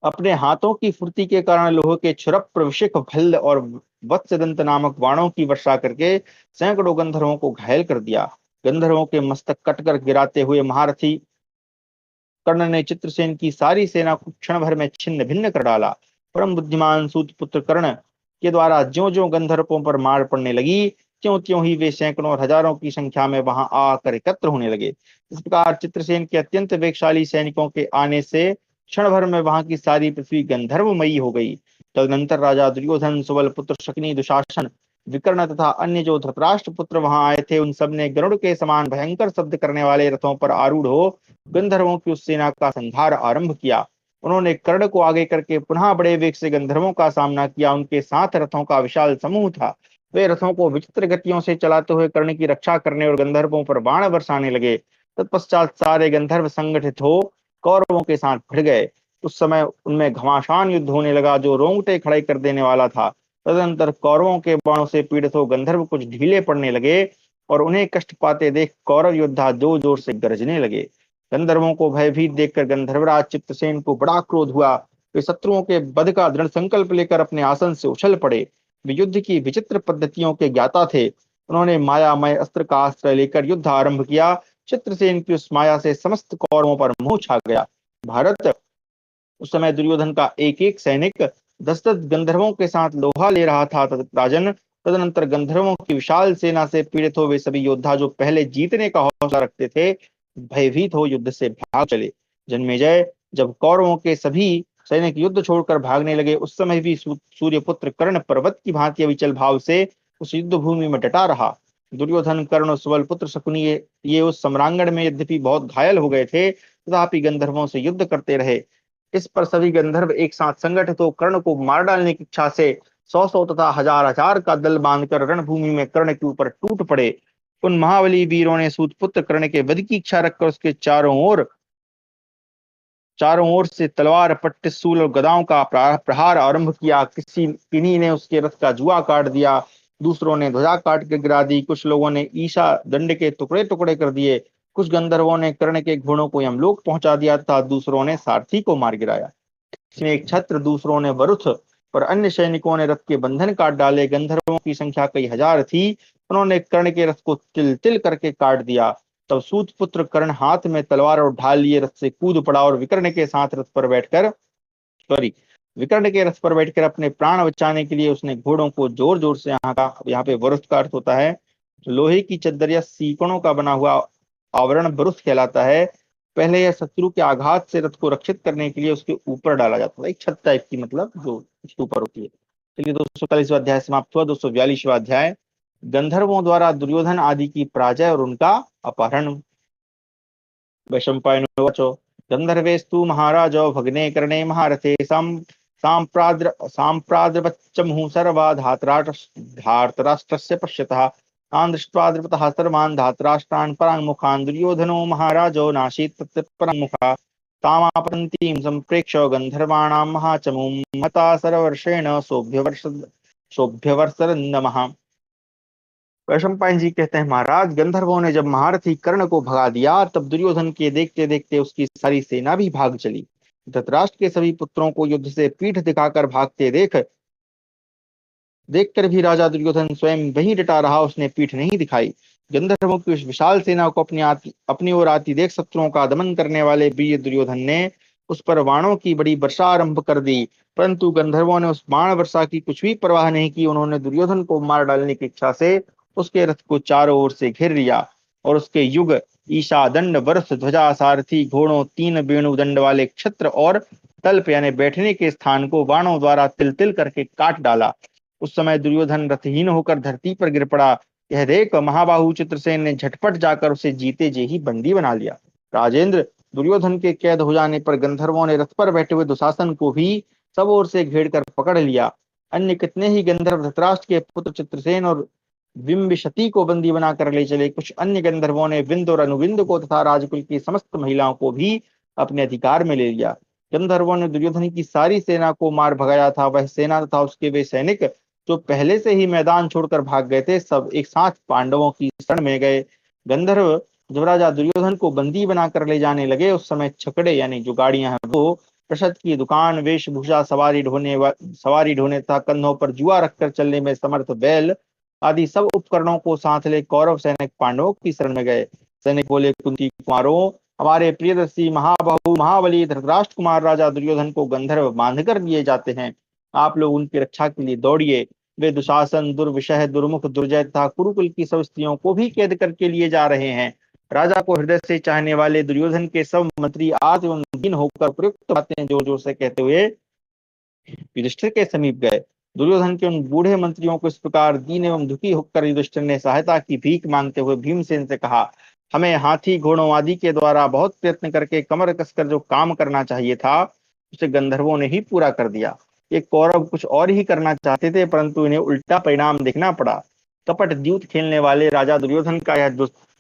अपने हाथों की फुर्ती के कारण लोहे के छुरप्र, विशिख, भल्ल और वत्सदंत नामक बाणों की वर्षा करके सैकड़ों गंधर्वों को घायल कर दिया। गंधर्वों के मस्तक कटकर गिराते हुए महारथी कर्ण ने चित्रसेन की सारी सेना को क्षण भर में छिन्न भिन्न कर डाला। परम बुद्धिमान सूतपुत्र कर्ण के द्वारा ज्यों ज्यों गंधर्वों पर मार पड़ने लगी, त्यों त्यों ही वे सैकड़ों और हजारों की संख्या में वहां आकर एकत्र होने लगे। इस प्रकार चित्रसेन के अत्यंत वेगशाली सैनिकों के आने से क्षण भर में वहां की सारी पृथ्वी गंधर्वमयी हो गई। तदनंतर राजा दुर्योधन, सुबल पुत्र शकुनी, दुशासन, विकर्ण तथा अन्य जो धृतराष्ट्र पुत्र वहां आए थे, उन सब ने गरुड़ के समान भयंकर शब्द करने वाले रथों पर आरूढ़ हो गंधर्वों की उस सेना का संहार आरंभ किया। उन्होंने कर्ण को आगे करके पुनः बड़े वेग से गंधर्वों का सामना किया। उनके 7 रथों का विशाल समूह था। वे रथों को विचित्र गतियों से चलाते हुए कर्ण की रक्षा करने और गंधर्वों पर बाण बरसाने लगे। तत्पश्चात सारे गंधर्व संगठित हो कौरवों के साथ भिड़ गए। उस समय उनमें घमासान युद्ध होने लगा जो रोंगटे खड़े कर देने वाला था। तदनंतर कौरवों के बाणों से पीड़ित हो गंधर्व कुछ ढीले पड़ने लगे और उन्हें कष्ट पाते देख कौरव योद्धा जोर जोर से गरजने लगे। गंधर्वों को भयभीत देखकर गंधर्वराज चित्रसेन को बड़ा क्रोध हुआ। वे शत्रुओं के वध का दृढ़ संकल्प लेकर अपने आसन से उछल पड़े। वे युद्ध की विचित्र पद्धतियों के ज्ञाता थे। उन्होंने मायामय अस्त्र का आश्रय लेकर युद्ध आरंभ किया। चित्रसेन की उस माया से समस्त कौरवों पर मोह छा गया। भारत उस समय दुर्योधन का एक एक सैनिक 10-10 गंधर्वों के साथ लोहा ले रहा था। राजन, तदनंतर गंधर्वों की विशाल सेना से पीड़ित हो वे सभी योद्धा जो पहले जीतने का हौसला रखते थे, भयभीत हो युद्ध से भाग चले। जन्मेजय, जब कौरवों के सभी सैनिक युद्ध छोड़कर भागने लगे, उस समय भी सूर्यपुत्र कर्ण पर्वत की भांति अविचल भाव से उस युद्ध भूमि में डटा रहा। दुर्योधन, कर्ण और सुबल पुत्र शकुनी ये उस सम्रांगण में यद्यपि बहुत घायल हो गए थे, तथापि गंधर्वों से युद्ध करते रहे। इस पर सभी गंधर्व एक साथ संगठित हो कर्ण को मार डालने की इच्छा से 100-100 तथा 1000-1000 का दल बांधकर रणभूमि में कर्ण के ऊपर टूट पड़े। उन महाबली वीरों ने सूतपुत्र कर्ण के वध की इच्छा रखकर उसके चारों ओर से तलवार, पट्टिस, सूल और गदाओं का प्रहार आरंभ किया। किन्हीं ने उसके रथ का जुआ काट दिया, दूसरों ने ध्वजा काट के गिरा दी, कुछ लोगों ने ईशा दंड के टुकड़े टुकड़े कर दिए, कुछ गंधर्वों ने कर्ण के घोड़ों को यमलोक पहुंचा दिया था, दूसरों ने सारथी को मार गिराया। इसमें एक छत्र, दूसरों ने वरुथ और अन्य सैनिकों ने रथ के बंधन काट डाले। गंधर्वों की संख्या कई हजार थी। उन्होंने कर्ण के रथ को तिल तिल करके काट दिया। तब सूत पुत्र कर्ण हाथ में तलवार और ढाल लिए रथ से कूद पड़ा और विकर्ण के रथ पर बैठकर अपने प्राण बचाने के लिए उसने घोड़ों को जोर जोर से यहाँ पे वरुथ का अर्थ होता है लोहे की चद्दर या सीकड़ों का बना हुआ आवरण वरुथ कहलाता है। पहले यह शत्रु के आघात से रथ को रक्षित करने के लिए उसके ऊपर डाला जाता था, एक छत टाइप की, मतलब जो उसके ऊपर होती है। चलिए, 241वां अध्याय समाप्त हुआ। 242वां अध्याय, गंधर्वों द्वारा दुर्योधन आदि की पराजय और उनका अपहरण। वैशंपायनोवाच, गंधर्वेस्तु महाराजो भग्ने कर्णे महारथे साम्प्राद्रवच्चमुः सर्वा धार्तराष्ट्रस्य पश्यतः तान् दृष्ट्वा द्रुपदः सर्वान् धार्तराष्ट्रान् पराङ्मुखान् दुर्योधनो महाराजो नासीत् तत्र पराङ्मुखः तामापतन्तीं सम्प्रेक्ष्य गन्धर्वाणां महाचमूं हता सर्वर्षेण सोऽभ्यवर्षरन्नमः। वैशंपायन जी कहते हैं, महाराज, गंधर्वों ने जब महारथी कर्ण को भगा दिया, तब दुर्योधन के देखते देखते उसकी सारी सेना भी भाग चली। धृतराष्ट्र के सभी पुत्रों को युद्ध से पीठ दिखाकर भागते देखकर भी राजा दुर्योधन स्वयं वहीं डटा रहा, उसने पीठ नहीं दिखाई। गंधर्वों की उस विशाल सेना को अपनी ओर आती देख शत्रुओं का दमन करने वाले वीर दुर्योधन ने उस पर बाणों की बड़ी वर्षा आरंभ कर दी, परंतु गंधर्वों ने उस बाण वर्षा की कुछ भी परवाह नहीं की। उन्होंने दुर्योधन को मार डालने की इच्छा से उसके रथ को चारों ओर से घेर लिया और उसके युग, ईशा, दंड, वरस, ध्वजा, सारथी, घोड़ों, 3 वेणु दंड वाले क्षत्र और तल्प यानी बैठने के स्थान को बाणों द्वारा तिल तिल करके काट डाला। उस समय दुर्योधन रथहीन होकर धरती पर गिर पड़ा। यह देख महाबाहु चित्रसेन ने झटपट जाकर उसे जीते जी ही बंदी बना लिया। राजेंद्र, दुर्योधन के कैद हो जाने पर गंधर्वों ने रथ पर बैठे हुए दुशासन को भी सब ओर से घेर कर पकड़ लिया। अन्य कितने ही गंधर्व धृतराष्ट्र के पुत्र चित्रसेन और बिंबिशती को बंदी बनाकर ले चले। कुछ अन्य गंधर्वों ने विंद और अनुविंद को तथा राजकुल की समस्त महिलाओं को भी अपने अधिकार में ले लिया। गंधर्वों ने दुर्योधन की सारी सेना को मार भगाया था। वह सेना तथा उसके वे सैनिक जो पहले से ही मैदान छोड़कर भाग गए थे, सब एक साथ पांडवों की शरण में गए। गंधर्व जब राजा दुर्योधन को बंदी बनाकर ले जाने लगे, उस समय छकड़े यानी जो गाड़ियां हैं वो, प्रसाद की दुकान, वेशभूषा, सवारी ढोने तथा कंधों पर जुआ रखकर चलने में समर्थ बैल आदि सब उपकरणों को साथ ले कौरव सैनिक पांडवों की शरण में गए। सैनिक बोले, कुंती कुमारों, हमारे प्रियदर्शी महाबाहु महाबली धृतराष्ट्र कुमार राजा दुर्योधन को गंधर्व बांध कर दिए जाते हैं। आप लोग उनकी रक्षा के लिए दौड़िए। वे दुशासन, दुर्विषह, दुर्मुख, दुर्जय तथा कुरुकुल की सब स्त्रियों को भी कैद करके लिए जा रहे हैं। राजा को हृदय से चाहने वाले दुर्योधन के सब मंत्री आर्त एवं दीन होकर उपयुक्त बातें जोर जोर से कहते हुए युधिष्ठिर के समीप गए। दुर्योधन के उन बूढ़े मंत्रियों को इस प्रकार दीन एवं दुखी होकर युधिष्ठिर ने सहायता की भीख मांगते हुए भीमसेन से कहा, हमें हाथी घोड़ों आदि के द्वारा बहुत प्रयत्न करके कमर कसकर जो काम करना चाहिए था, उसे गंधर्वों ने ही पूरा कर दिया। ये कौरव कुछ और ही करना चाहते थे, परंतु इन्हें उल्टा परिणाम देखना पड़ा। कपट द्यूत खेलने वाले राजा दुर्योधन का यह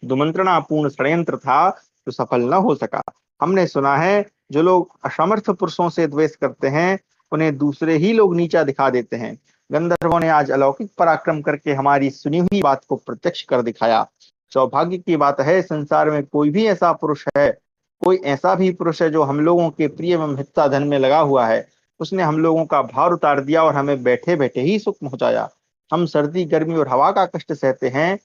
दुमंत्रणापूर्ण षड्यंत्र था, जो सफल न हो सका। हमने सुना है, जो लोग असमर्थ पुरुषों से द्वेष करते हैं, उन्हें दूसरे ही लोग नीचा दिखा देते हैं। गंधर्वों ने आज अलौकिक पराक्रम करके हमारी सुनी हुई बात को प्रत्यक्ष कर दिखाया। सौभाग्य की बात है, संसार में कोई भी ऐसा पुरुष है, कोई ऐसा भी पुरुष है जो हम लोगों के प्रिय एवं हिस्सा धन में लगा हुआ है। उसने हम लोगों का भार उतार दिया और हमें बैठे बैठे ही सुख पहुंचाया। हम सर्दी, गर्मी और हवा का कष्ट सहते हैं,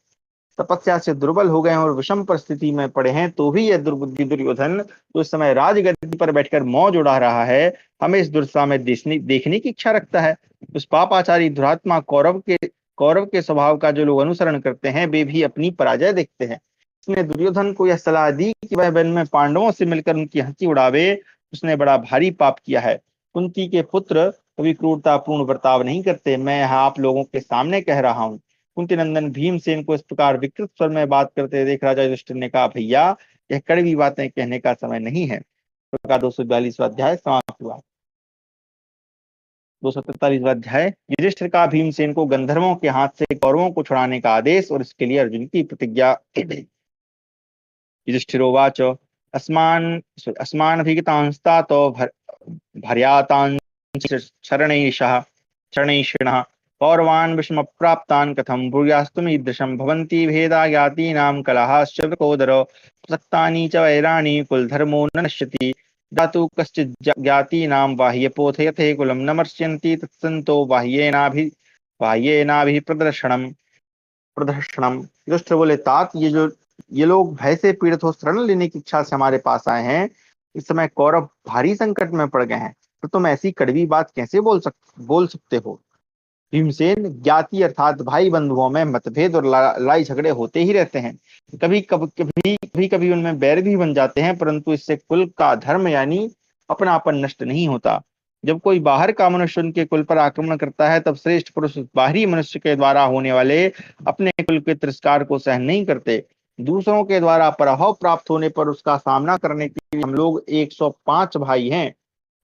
तपस्या से दुर्बल हो गए हैं और विषम परिस्थिति में पड़े हैं, तो भी यह दुर्बुद्धि दुर्योधन जो इस समय राजगद्दी पर बैठकर मौज उड़ा रहा है, हमें इस दुर्दशा में देखने की इच्छा रखता है। उस पापाचारी दुरात्मा कौरव के स्वभाव का जो लोग अनुसरण करते हैं, वे भी अपनी पराजय देखते हैं। उसने दुर्योधन को यह सलाह दी कि वह वन में पांडवों से मिलकर उनकी हंसी उड़ावे। उसने बड़ा भारी पाप किया है। कुंती के पुत्र कभी क्रूरतापूर्ण बर्ताव नहीं करते, मैं यहाँ आप लोगों के सामने कह रहा हूँ। कुंती नंदन भीमसेन को इस प्रकार विकृत स्वर में बात करते देख राजा युधिष्ठिर ने कहा, भैया यह कड़वी बातें कहने का समय नहीं है। 242वां अध्याय समाप्त हुआ। 243वां अध्याय। युधिष्ठिर का भीमसेन को गंधर्वों के हाथ से कौरवों को छुड़ाने का आदेश और इसके लिए अर्जुन की प्रतिज्ञा। युधिष्ठिरोवाच अस्मानभिगतांस्तातो भर्यातांश्च शरणैषिणः कौरवान् विषमप्राप्तान् कथं भूयास्तुमीदृशं भवन्ति भेदा ज्ञातीनां कलहाश्च वृकोदर प्रसक्तानि च वैराणि कुलधर्मो न नश्यति दातु कश्चित् ज्ञातीनां बाह्यपोथयथे कुलं न मर्ष्यन्ति तत्सन्तो बाह्येनाभिः प्रदर्शनम। युधिष्ठिर बोले, तात ये लोग भय से पीड़ित हो शरण लेने की इच्छा से हमारे पास आए हैं। इस समय कौरव भारी संकट में पड़ गए हैं, तो तुम ऐसी कड़वी बात कैसे बोल सकते हो। भीमसेन, ज्ञाति अर्थात भाई बंधुओं में मतभेद और लड़ाई झगड़े होते ही रहते हैं। कभी कभी उनमें बैर भी बन जाते हैं, परंतु इससे कुल का धर्म यानी अपनापन नष्ट नहीं होता। जब कोई बाहर का मनुष्य उनके कुल पर आक्रमण करता है, तब श्रेष्ठ पुरुष बाहरी मनुष्य के द्वारा होने वाले अपने कुल के तिरस्कार को सहन नहीं करते। दूसरों के द्वारा पराभव प्राप्त होने पर उसका सामना करने के लिए हम लोग 105 भाई हैं।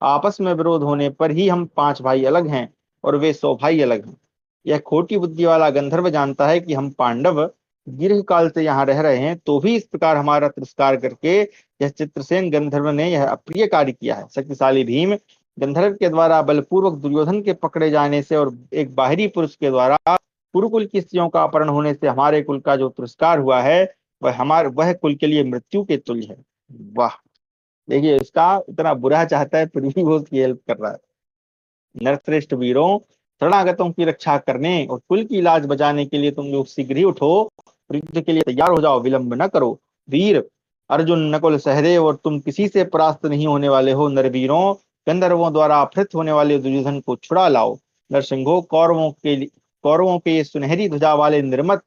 आपस में विरोध होने पर ही हम 5 भाई अलग हैं और वे 100 भाई अलग हैं। यह खोटी बुद्धि वाला गंधर्व जानता है कि हम पांडव दीर्घ काल से यहाँ रह रहे हैं, तो भी इस प्रकार हमारा तिरस्कार करके यह चित्रसेन गंधर्व ने यह अप्रिय कार्य किया है। शक्तिशाली भीम गंधर्व के द्वारा बलपूर्वक दुर्योधन के पकड़े जाने से और एक बाहरी पुरुष के द्वारा कुरुकुल की स्त्रियों का अपहरण होने से हमारे कुल का जो तिरस्कार हुआ है, वह कुल के लिए मृत्यु के तुल्य है। वाह, देखिए इसका इतना बुरा चाहता है फिर भी वो उसकी हेल्प कर रहा है। नरश्रेष्ठ वीरों, शरणागतों की रक्षा करने और कुल की लाज बचाने के लिए तुम लोग शीघ्र ही उठो, युद्ध के लिए तैयार हो जाओ, विलंब न करो। वीर अर्जुन, नकुल, सहदेव और तुम किसी से परास्त नहीं होने वाले हो। नरवीरों, गंधर्वों द्वारा अपहृत होने वाले दुर्योधन को छुड़ा लाओ। नरसिंहो, कौरवों के ये सुनहरी ध्वजा वाले निर्मल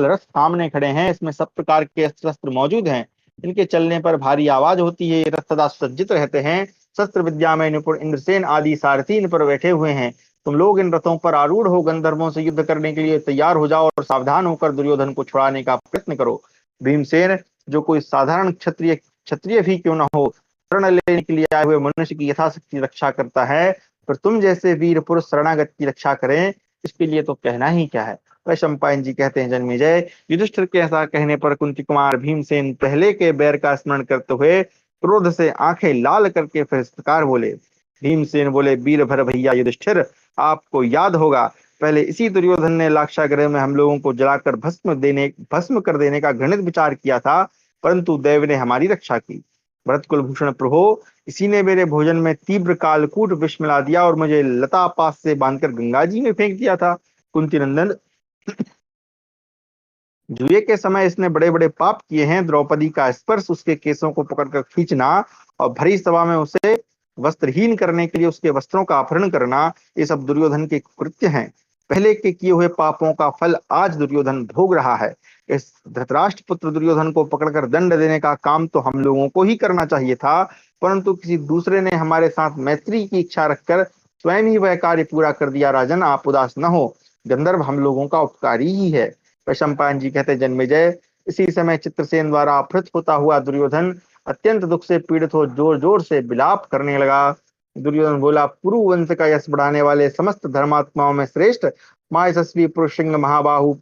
रथ सामने खड़े हैं। इसमें सब प्रकार के अस्त्र शस्त्र मौजूद हैं। इनके चलने पर भारी आवाज होती है। ये रथ सदा सज्जित रहते हैं। शस्त्र विद्या में निपुण इंद्रसेन आदि सारथी इन पर बैठे हुए हैं। तुम लोग इन रथों पर आरूढ़ हो गंधर्वों से युद्ध करने के लिए तैयार हो जाओ और सावधान होकर दुर्योधन को छुड़ाने का प्रयत्न करो। भीमसेन, जो कोई साधारण क्षत्रिय क्षत्रिय भी क्यों न हो, शरण लेने के लिए आए हुए मनुष्य की यथाशक्ति रक्षा करता है, पर तुम जैसे वीर पुरुष शरणागत की रक्षा करें, इसके लिए तो कहना ही क्या है। वैशंपायन जी कहते हैं, जन्मेजय, युधिष्ठिर के ऐसा कहने पर कुंती कुमार भीमसेन पहले के बैर का स्मरण करते हुए क्रोध से आंखें लाल करके फिर इस प्रकार बोले। भीमसेन बोले, वीर भर भैया युधिष्ठिर, आपको याद होगा पहले इसी दुर्योधन ने लाक्षागृह में हम लोगों को जलाकर भस्म कर देने का घृणित विचार किया था, परंतु देव ने हमारी रक्षा की। भरत कुलभूषण प्रभो, इसी ने मेरे भोजन में तीव्र कालकूट विष मिला दिया और मुझे लता पास से बांधकर गंगा जी में फेंक दिया था। कुंती नंदन, जुए के समय इसने बड़े बड़े पाप किए हैं। द्रौपदी का स्पर्श, उसके केसों को पकड़कर खींचना और भरी सभा में उसे वस्त्रहीन करने के लिए उसके वस्त्रों का अपहरण करना, ये सब दुर्योधन के कृत्य हैं। पहले के किए हुए पापों का फल आज दुर्योधन भोग रहा है। इस धृतराष्ट्र पुत्र दुर्योधन को पकड़कर दंड देने का काम तो हम लोगों को ही करना चाहिए था, परंतु किसी दूसरे ने हमारे साथ मैत्री की इच्छा रखकर स्वयं ही वह कार्य पूरा कर दिया। राजन, आप उदास न हो, गंधर्व हम लोगों का उपकारी ही है। वैशंपायन जी कहते, जन्मेजय, इसी समय चित्रसेन द्वारा अपहृत होता हुआ दुर्योधन अत्यंत दुख से पीड़ित हो जोर जोर से विलाप करने लगा। दुर्योधन बोला, पुरु वंश का यश बढ़ाने वाले समस्त धर्मात्माओं में श्रेष्ठ मायशस्वी पुरुषिंग महाबाहु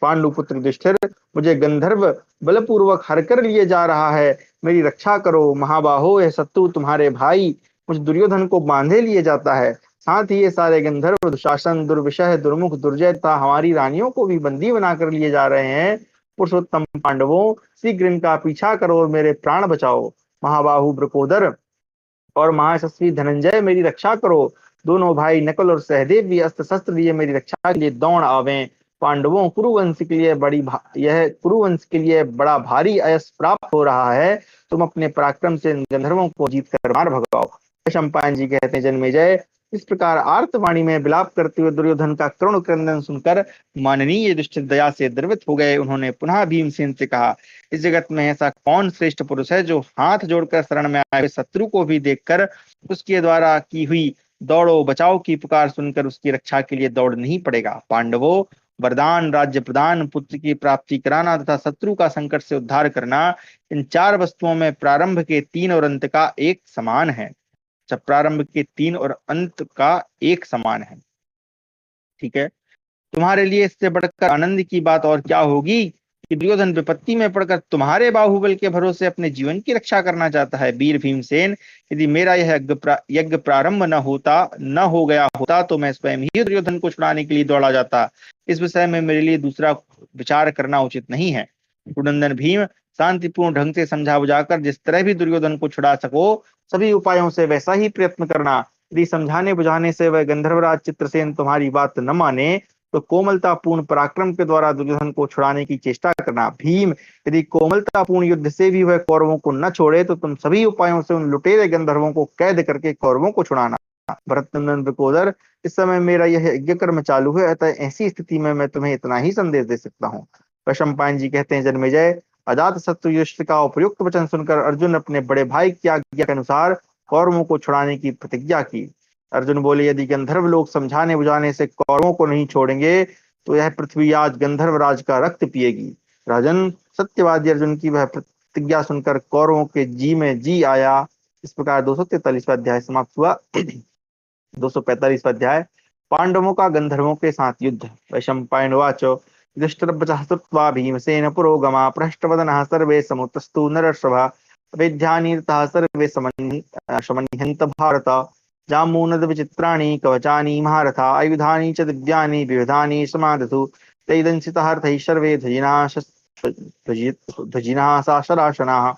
पांडु पुत्र युधिष्ठिर, मुझे गंधर्व बलपूर्वक हर कर लिए जा रहा है। मेरी रक्षा करो। महाबाहो, यह शत्रु तुम्हारे भाई मुझ दुर्योधन को बांधे लिए जाता है। साथ ही ये सारे गंधर्व दुशासन, दुर्विशह, दुर्मुख, दुर्जय तथा हमारी रानियों को भी बंदी बनाकर लिए जा रहे हैं। पुरुषोत्तम पांडवों, शीघ्र इनका पीछा करो और मेरे प्राण बचाओ। महाबाहु वृकोदर और महायशस्वी धनंजय मेरी रक्षा करो। दोनों भाई नकुल और सहदेव भी अस्त्र शस्त्र लिए मेरी रक्षा के लिए दौड़ आवे। पांडवों, कुरुवंश के लिए यह कुरुवंश के लिए बड़ा भारी अयस प्राप्त हो रहा है। तुम अपने पराक्रम से इन गंधर्वों को जीत कर मार भगाओ। शंपायन जी कहते हैं, जन्मेजय, इस प्रकार आर्तवाणी में विलाप करते हुए दुर्योधन का करुण क्रंदन सुनकर माननीय युधिष्ठिर दया से द्रवित हो गए। उन्होंने पुनः भीमसेन से कहा, इस जगत में ऐसा कौन श्रेष्ठ पुरुष है जो हाथ जोड़कर शरण में आए शत्रु को भी देखकर उसके द्वारा की हुई दौड़ो बचाओ की पुकार सुनकर उसकी रक्षा के लिए दौड़ नहीं पड़ेगा। पांडवों, वरदान, राज्य प्रदान, पुत्र की प्राप्ति कराना तथा शत्रु का संकट से उद्धार करना, इन चार वस्तुओं में प्रारंभ के तीन और अंत का एक समान है। जब प्रारंभ के तीन और अंत का एक समान है, ठीक है, तुम्हारे लिए इससे बढ़कर आनंद की बात और क्या होगी कि दुर्योधन विपत्ति में पड़कर तुम्हारे बाहुबल के भरोसे अपने जीवन की रक्षा करना चाहता है। वीर भीमसेन, यदि मेरा यह यज्ञ प्रारंभ न हो गया होता तो मैं स्वयं ही दुर्योधन को छुड़ाने के लिए दौड़ा जाता। इस विषय में मेरे लिए दूसरा विचार करना उचित नहीं है। कुनंदन भीम, शांतिपूर्ण ढंग से समझा बुझाकर जिस तरह भी दुर्योधन को छुड़ा सको सभी उपायों से वैसा ही प्रयत्न करना। यदि समझाने बुझाने से वह गंधर्वराज चित्रसेन तुम्हारी बात न माने तो कोमलतापूर्ण पराक्रम के द्वारा दुर्योधन को छुड़ाने की चेष्टा करना। भीम, यदि कोमलतापूर्ण युद्ध से भी वह कौरवों को न छोड़े तो तुम सभी उपायों से उन लुटेरे गंधर्वों को कैद करके कौरवों को छुड़ाना। भरतनंदन विकोदर, इस समय मेरा यह यज्ञ कर्म चालू है, अतः ऐसी स्थिति में मैं तुम्हें इतना ही संदेश दे सकता हूँ। वैशंपायन जी कहते हैं, जन्मेजय, अजात शत्रु युधिष्ठिर का उपयुक्त वचन सुनकर अर्जुन अपने बड़े भाई की आज्ञा के अनुसार कौरवों को छुड़ाने की प्रतिज्ञा की। अर्जुन बोले, यदि गंधर्व लोग समझाने बुझाने से कौरवों को नहीं छोड़ेंगे तो यह पृथ्वी आज गंधर्व राज का रक्त पिएगी। राजन, सत्यवादी अर्जुन की वह प्रतिज्ञा सुनकर कौरवों के जी में जी आया। इस प्रकार 243वां अध्याय समाप्त हुआ। 245वां अध्याय, पांडवों का गंधर्वों के साथ युद्ध। वैशंपायन उवाच, युधिष्ठिरवचः श्रुत्वा भीमसेन पुरोगमा पृष्ठवदनः सर्वे समुतस्तु नरर्षभा वेद्यानीरतः सर्वे शमनिहन्त भारत। जाम्बूनद विचित्राणि कवचानि महारथा आयुधानि च दिव्यानि विविधानि समादधु तैदंसितः रथैः सर्वे ध्वजिनः साशराशनाः।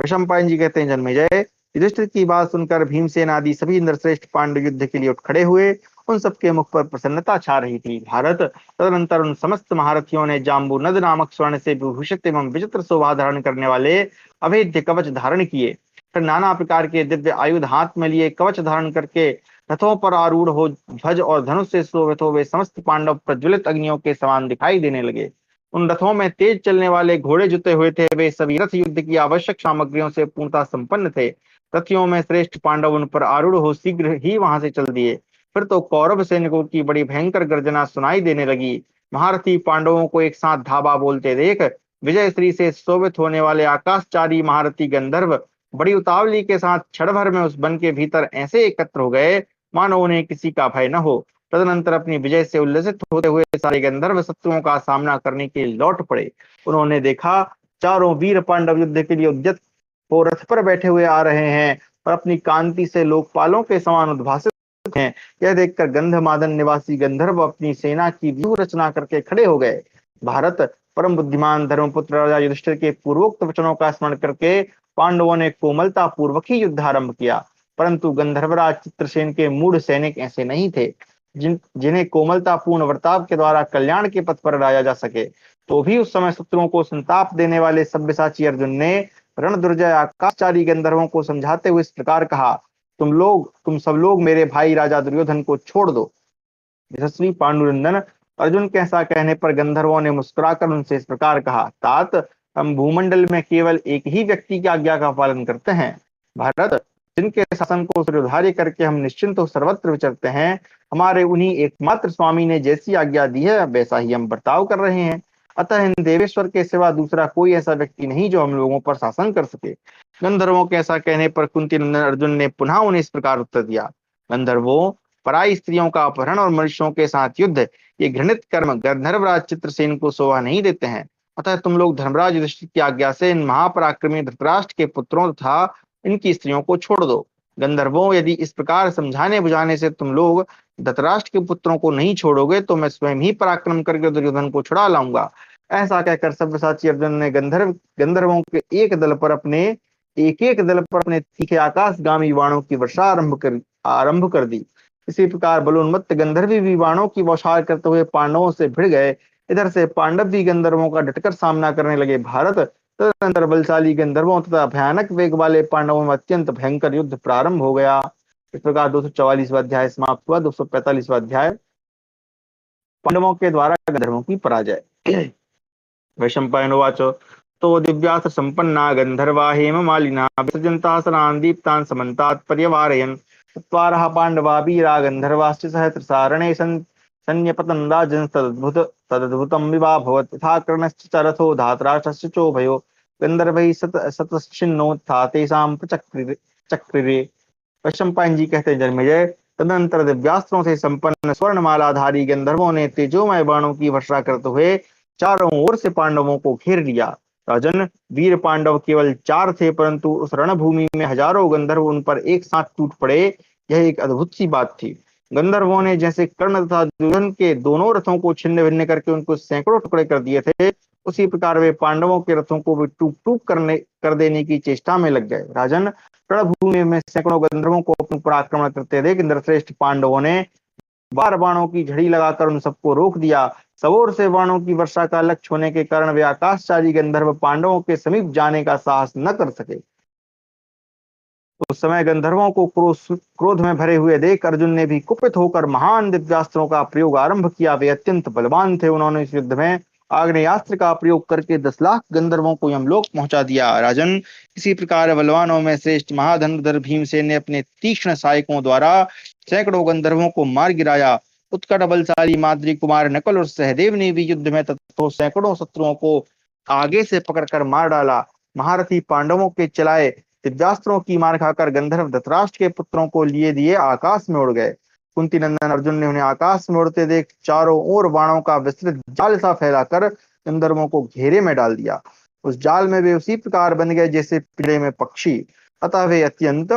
वैशंपायन जी कहते हैं, जन्मेजय, युधिष्ठिर की बात सुनकर भीमसेन आदि सभी इंद्रश्रेष्ठ पांडव युद्ध के लिए उठ खड़े हुए। उन सबके मुख पर प्रसन्नता छा रही थी। भारत, तदनंतर उन समस्त महारथियों ने जाम्बू नद नामक स्वर्ण से विभूषित एवं विचित्र शोभा धारण करने वाले अभेद्य कवच धारण किए। फिर नाना प्रकार के दिव्य आयुध हाथ में लिए कवच धारण करके रथों पर आरूढ़ हो ध्वज और धनुष से शोभित हो वे समस्त पांडव प्रज्वलित अग्नियों के समान दिखाई देने लगे। उन रथों में तेज चलने वाले घोड़े जुते हुए थे। वे सभी रथ युद्ध की आवश्यक सामग्रियों से पूर्णतः संपन्न थे। रथियों में श्रेष्ठ पांडव उन पर आरूढ़ हो शीघ्र ही वहां से चल दिए। फिर तो कौरव सैनिकों की बड़ी भयंकर गर्जना सुनाई देने लगी। महारथी पांडवों को एक साथ धावा बोलते देख विजय श्री से शोभित होने वाले आकाशचारी महारथी गंधर्व बड़ी उतावली के साथ क्षण भर में उस वन के भीतर ऐसे एकत्र हो गए मानो उन्हें किसी का भय न हो। तदनंतर अपनी विजय से उल्लसित होते हुए सारे गंधर्व शत्रुओं का सामना करने के लिए लौट पड़े। उन्होंने देखा चारों वीर पांडव युद्ध के लिए उद्यत हो रथ पर बैठे हुए आ रहे हैं और अपनी कांति से लोकपालों के समान उद्भासित हैं। यह देखकर गंधमादन निवासी गंधर्व अपनी सेना की व्यूह रचना करके खड़े हो गए। भारत, परम बुद्धिमान धर्मपुत्र राजा युधिष्ठिर के पूर्वोक्त वचनों का स्मरण करके पांडवों ने कोमलता पूर्वक ही युद्ध आरंभ किया। परंतु गंधर्वराज चित्रसेन के मूढ़ सैनिक ऐसे नहीं थे जिन्हें कोमलतापूर्ण वर्ताव के द्वारा कल्याण के पथ पर लाया जा सके। तो भी उस समय शत्रुओं को संताप देने वाले सब्यसाची अर्जुन ने रण दुर्जय आकाशचारी गंधर्वों को समझाते हुए इस प्रकार कहा, तुम सब लोग मेरे भाई राजा दुर्योधन को छोड़ दो। यशस्वी पांडुनंदन, अर्जुन के ऐसा कहने पर गंधर्वों ने मुस्कुराकर उनसे इस प्रकार कहा, तात, हम भूमंडल में केवल एक ही व्यक्ति की आज्ञा का पालन करते हैं। भारत, जिनके शासन को सिरधार्य करके हम निश्चिंत हो सर्वत्र विचरते हैं, हमारे उन्हीं एकमात्र स्वामी ने जैसी आज्ञा दी है वैसा ही हम बर्ताव कर रहे हैं। अतः इन देवेश्वर के सिवा दूसरा कोई ऐसा व्यक्ति नहीं जो हम लोगों पर शासन कर सके। गंधर्वों के ऐसा कहने पर कुंती नंदन अर्जुन ने पुनः उन्हें इस प्रकार उत्तर दिया, गंधर्वों, पराई स्त्रियों का अपहरण और मनुष्यों के साथ युद्ध, ये घृणित कर्म गंधर्वराज चित्रसेन को शोभा नहीं देते हैं। अतः तुम लोग धर्मराज युधिष्ठिर की आज्ञा से इन महापराक्रमी धृतराष्ट्र के पुत्रों तथा इनकी स्त्रियों को छोड़ दो। गंधर्वों, यदि इस प्रकार समझाने बुझाने से तुम लोग धृतराष्ट्र के पुत्रों को नहीं छोड़ोगे तो मैं स्वयं ही पराक्रम करके दुर्योधन को छुड़ा लाऊंगा। ऐसा कहकर सव्यसाची अर्जुन ने गंधर्वों के एक एक दल पर अपने तीखे आकाशगामी बाणों की वर्षा आरंभ कर दी। इसी प्रकार बलोन्मत्त गंधर्वी भी बाणों की बौछार करते हुए पांडवों से भिड़ गए। इधर से पांडव भी गंधर्वों का डटकर सामना करने लगे। भारत तदनंतर बलशाली गंधर्वों तथा भयानक वेग वाले पांडवों में अत्यंत भयंकर युद्ध प्रारंभ हो गया। इस प्रकार 244वां अध्याय समाप्त हुआ। 245वां अध्याय पांडवों के द्वारा गंधर्वों की पराजय। वैशंपायनोवाच तो दिव्यास्त्र संपन्ना गंधर्वा हेम मालिना विसृजन्ता सनान् दीप्तान् समन्तात् पर्यवारयन् चत्वारः पांडवा वीरा गंधर्वाश्च सहस्रसारणे सन्न्यपतन् राजन् तदद्भुतं विवाभवत् यथा कर्णश्च च रथो धातराष्ट्रश्च चोभयो गंधर्वैः शतश्चिन्नो तथा तेषां चक्रिरे। वैशंपायन जी कहते हैं, जन्मेजय, तदनंतर दिव्यास्त्रों से संपन्न स्वर्णमालाधारी गंधर्वों ने तेजोमय बाणों की वर्षा करते हुए चारों ओर से पांडवों को घेर लिया। राजन, वीर पांडव केवल 4 थे, परंतु उस रणभूमि में हजारों गंधर्व उन पर एक साथ टूट पड़े। यह एक अद्भुत सी बात थी। गंधर्वों ने जैसे कर्ण तथा दुर्योधन के दोनों रथों को छिन्न भिन्न करके उनको सैकड़ों टुकड़े कर दिए थे, उसी प्रकार वे पांडवों के रथों को भी टूक टूक कर देने की चेष्टा में लग गए। राजन, रणभूमि में सैकड़ों गंधर्वों को अपने ऊपर आक्रमण करते देख इंद्रश्रेष्ठ पांडवों ने बार बाणों की झड़ी लगाकर उन सबको रोक दिया। सब ओर से बाणों की वर्षा का लक्ष्य होने के कारण वे आकाशचारी गंधर्व पांडवों के समीप जाने का साहस न कर सके। उस समय गंधर्वों को क्रोध में भरे हुए देख अर्जुन ने भी कुपित होकर महान दिव्यास्त्रों का प्रयोग आरंभ किया। वे अत्यंत बलवान थे। उन्होंने इस युद्ध में आग्नेयास्त्र का प्रयोग करके 10 लाख गंधर्वों को यमलोक पहुंचा दिया। राजन, इसी प्रकार बलवानों में श्रेष्ठ महाधनुर्धर भीमसेन ने अपने तीक्ष्ण सहायकों द्वारा सैकड़ों गंधर्वों को मार गिराया। उत्कट बलशाली माद्री कुमार नकुल और सहदेव ने भी युद्ध में तत्व सैकड़ों शत्रुओं को आगे से पकड़कर मार डाला। महारथी पांडवों के चलाए दिव्यास्त्रों की मार खाकर गंधर्व धृतराष्ट्र के पुत्रों को लिए दिए आकाश में उड़ गए। कुंती नंदन अर्जुन ने उन्हें आकाश में उड़ते देख चारों ओर बाणों का विस्तृत जाल सा फैलाकर गंधर्वों को घेरे में डाल दिया। उस जाल में वे उसी प्रकार बन गए जैसे पिंजरे में पक्षी। अतः वे अत्यंत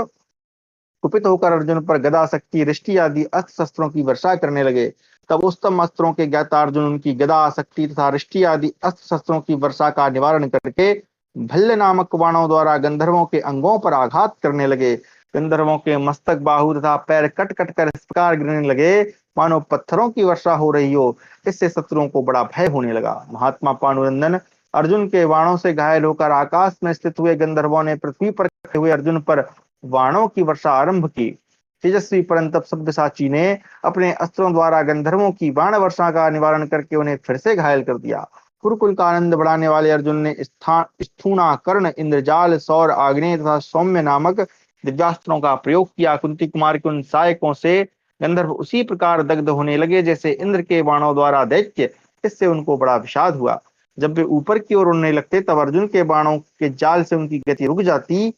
कुपित होकर अर्जुन पर गदा, शक्ति, रिष्टि आदि अस्त्र शस्त्रों की वर्षा करने लगे। तब उत्तम अस्त्रों के ज्ञाता अर्जुन उनकी गदा, शक्ति तथा रिष्टि आदि अस्त्र शस्त्रों की वर्षा का निवारण करके भल्ल नामक बाणों द्वारा गंधर्वों के अंगों पर आघात करने लगे। गंधर्वों के मस्तक, बाहु तथा पैर कट कट कर इस प्रकार गिरने लगे मानो पत्थरों की वर्षा हो रही हो। इससे शत्रुओं को बड़ा भय होने लगा। महात्मा पांडुनंदन अर्जुन के बाणों से घायल होकर आकाश में स्थित हुए गंधर्वों ने पृथ्वी पर खड़े हुए अर्जुन पर बाणों की वर्षा आरंभ की। तेजस्वी परंतप सब्यसाची ने अपने अस्त्रों द्वारा गंधर्वों की बाण वर्षा का निवारण करके उन्हें फिर से घायल कर दिया। कुरुकुल का आनंद बढ़ाने वाले अर्जुन ने स्थूणा, कर्ण, इंद्रजाल, सौर, आग्नेय तथा सौम्य नामक दिव्यास्त्रों का प्रयोग किया। कुंती कुमार के उन सहायकों से गंधर्व उसी प्रकार दग्ध होने लगे जैसे इंद्र के बाणों द्वारा दैत्य। इससे उनको बड़ा विषाद हुआ। जब वे ऊपर की ओर उड़ने लगते तब अर्जुन के बाणों के जाल से उनकी गति रुक जाती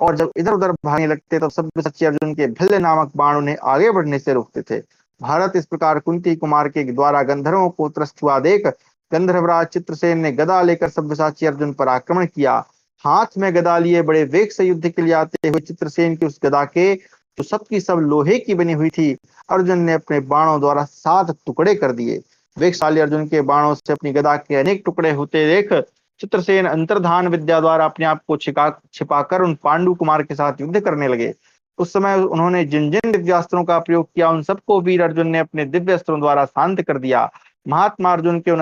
और जब इधर उधर भागने लगते तब सब्यसाची अर्जुन के भल्ल नामक बाण उन्हें आगे बढ़ने से रोकते थे। भारत, इस प्रकार कुंती कुमार के द्वारा गंधर्वों को त्रस्त हुआ देख गंधर्वराज चित्रसेन ने गदा लेकर सब्यसाची अर्जुन पर आक्रमण किया। हाथ में गदा लिए बड़े वेग से युद्ध के लिए आते हुए चित्रसेन की उस गदा के जो सब की सब लोहे की बनी हुई थी, अर्जुन ने अपने बाणों द्वारा 7 टुकड़े कर दिए। वेगशाली अर्जुन के बाणों से अपनी गदा के अनेक टुकड़े होते देख चित्रसेन अंतर्धान विद्या द्वारा अपने आप को छिपाकर उन पांडु कुमार के साथ युद्ध करने लगे। उस समय उन्होंने जिन जिन दिव्यास्त्रों का प्रयोग किया उन सबको वीर अर्जुन ने अपने दिव्य अस्त्रों द्वारा शांत कर दिया। महात्मा अर्जुन के उन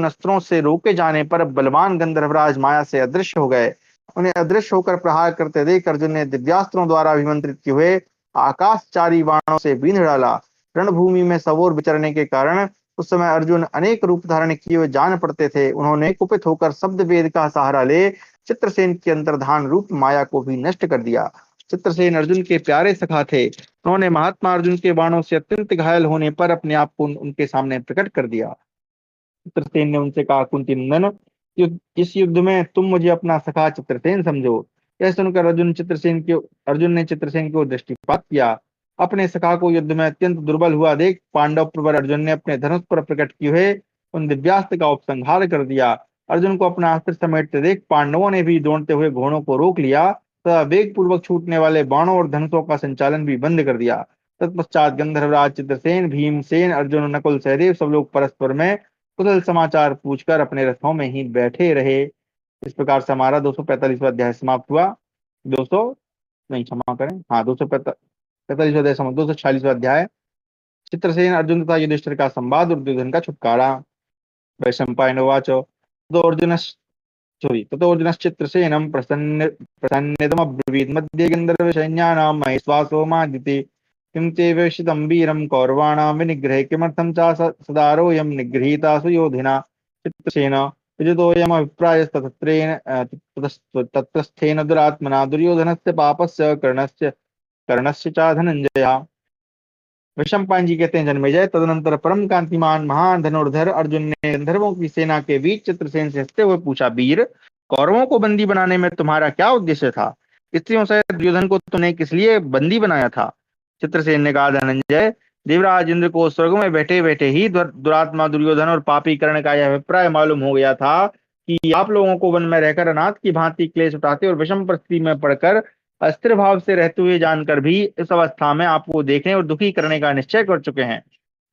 अस्त्रों से रोके जाने पर बलवान गंधर्वराज माया से अदृश्य हो गए। उन्हें अदृश्य होकर प्रहार करते देख अर्जुन ने दिव्यास्त्रों द्वारा अभिमंत्रित किए हुए आकाशचारी बाणों से बींध डाला। रणभूमि में सवोर विचरने के कारण उस समय अर्जुन अनेक रूप धारण किए हुए जान पड़ते थे। उन्होंने कुपित होकर शब्द वेद का सहारा ले चित्रसेन की अंतर्धान रूप माया को भी नष्ट कर दिया। चित्रसेन अर्जुन के प्यारे सखा थे। उन्होंने महात्मा अर्जुन के बाणों से अत्यंत घायल होने पर अपने आप को उनके सामने प्रकट कर दिया। चित्रसेन ने उनसे कहा, कुंती नंदन, इस युद्ध में तुम मुझे अपना सखा चित्रसेन समझो। यह सुनकर अर्जुन ने चित्रसेन को दृष्टिपात किया। अपने सखा को युद्ध में अत्यंत दुर्बल हुआ देख पांडव प्रवर अर्जुन ने अपने धनुष पर प्रकट किए हुए उन दिव्यास्त्र का उपसंहार कर दिया। अर्जुन को अपना अस्त्र समेटते देख पांडवों ने भी दौड़ते हुए घोड़ों को रोक लिया तथा वेग पूर्वक छूटने वाले बाणों और धनुषों का संचालन भी बंद कर दिया। तत्पश्चात गंधर्वराज चित्रसेन, भीमसेन, अर्जुन, नकुल, सहदेव सब लोग परस्पर में कुशल समाचार पूछकर अपने रथों में ही बैठे रहे। इस प्रकार से हमारा 245वां अध्याय समाप्त हुआ। 200 नहीं, क्षमा करें, हाँ, 245वां अध्याय समाप्त। 246वां अध्याय, चित्रसेन अर्जुन तथा युधिष्ठिर का संवाद और दुर्योधन का छुटकारा। वैशंपायनोवाच ततो अर्जुन ततो अर्जुनश्चित्रसेनं प्रसन्निदमब्रवीत् मध्ये गन्धर्वसैन्यानां महेश्वासो मादिते किं ते वेशितं वीरं कौरवाणां विनिग्रहे किमर्थं च सदारोऽयं निगृहीता सुयोधिना चित्रसेन विजितोऽयमभिप्रायस्तत्रेण तत्रस्थेन दुरात्मना दुर्योधनस्य पापस्य कर्णस्य च धनंजया। वैशंपायन जी कहते हैं, जन्मेजय, तदनंतर परम कांतिमान महान धनुर्धर अर्जुन ने गंधर्वों की सेना के बीच चित्रसेन से हंसते हुए पूछा, वीर, कौरवों को बंदी बनाने में तुम्हारा क्या उद्देश्य था? स्त्रियों से दुर्योधन को तुमने किस लिए बंदी बनाया था? चित्रसेन ने कहा, धनंजय, देवराज इंद्र को स्वर्ग में बैठे बैठे ही दुरात्मा दुर्योधन और पापी कर्ण का यह अभिप्राय मालूम हो गया था कि आप लोगों को वन में रहकर अनाथ की भांति क्लेश उठाते और विषम परिस्थिति में पड़कर अस्थिर भाव से रहते हुए जानकर भी इस अवस्था में आपको देखने और दुखी करने का निश्चय कर चुके हैं।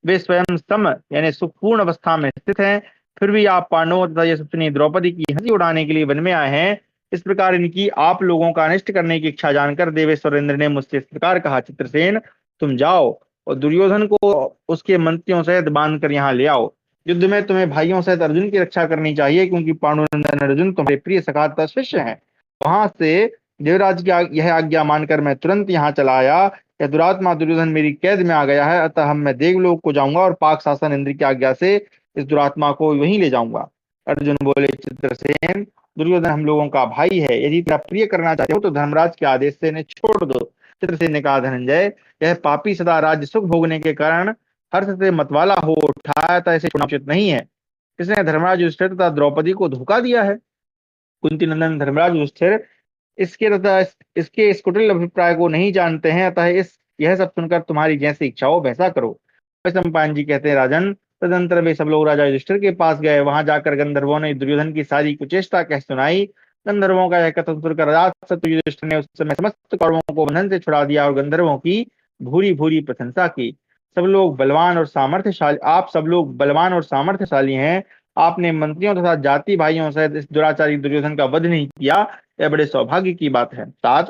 वे स्वयं सम यानी सुखपूर्ण अवस्था में स्थित हैं, फिर भी आप पांडवों तथा यशस्विनी द्रौपदी की हंसी उड़ाने के लिए वन में आए हैं। इस प्रकार इनकी आप लोगों का अनिष्ट करने की इच्छा जानकर देवेश्वर इंद्र ने मुझसे इस प्रकार कहा, चित्रसेन, तुम जाओ और दुर्योधन को उसके मंत्रियों सहित बांध कर यहाँ ले आओ। युद्ध में तुम्हें भाइयों सहित अर्जुन की रक्षा करनी चाहिए, क्योंकि पांडुनंदन अर्जुन तुम्हारे प्रिय सखा तथा शिष्य हैं। वहां से देवराज की यह आज्ञा मानकर मैं तुरंत यहाँ चला आया। यह दुरात्मा दुर्योधन मेरी कैद में आ गया है, अतः हम मैं देवलोक को जाऊंगा और पाक शासन इंद्र की आज्ञा से इस दुरात्मा को वहीं ले जाऊंगा। अर्जुन बोले, चित्रसेन, दुर्योधन हम लोगों का भाई है, यदि तेरा प्रिय करना चाहते हो तो धर्मराज के आदेश से इन्हें छोड़ दो। चित्रसेन ने कहा, धनंजय, यह पापी सदा राज्य सुख भोगने के कारण हर्ष से मतवाला हो उठा है, तो इसे छोड़ना उचित नहीं है। इसने धर्मराज युधिष्ठिर तथा द्रौपदी को धोखा दिया है। कुंती नंदन धर्मराज युधिष्ठिर इसके तथा इसके इस कुटिल अभिप्राय को नहीं जानते हैं, अतः इस यह सब सुनकर तुम्हारी जैसी इच्छा हो वैसा करो। वैशंपायन जी कहते हैं, राजन, तदनंतर वे सब लोग राजा युधिष्ठिर के पास गए। वहां जाकर गंधर्वों ने दुर्योधन की सारी कुचेष्टा कह सुनाई। गंधर्वों का यह कथन सुनकर राजसत्य युधिष्ठिर ने उस समय समस्त कौरवों को बंधन से छुड़ा दिया और गंधर्वों की भूरी भूरी प्रशंसा की। आप सब लोग बलवान और सामर्थ्यशाली हैं। आपने मंत्रियों तथा जाति भाइयों सहित इस दुराचारी दुर्योधन का वध नहीं किया, यह बड़े सौभाग्य की बात है। साथ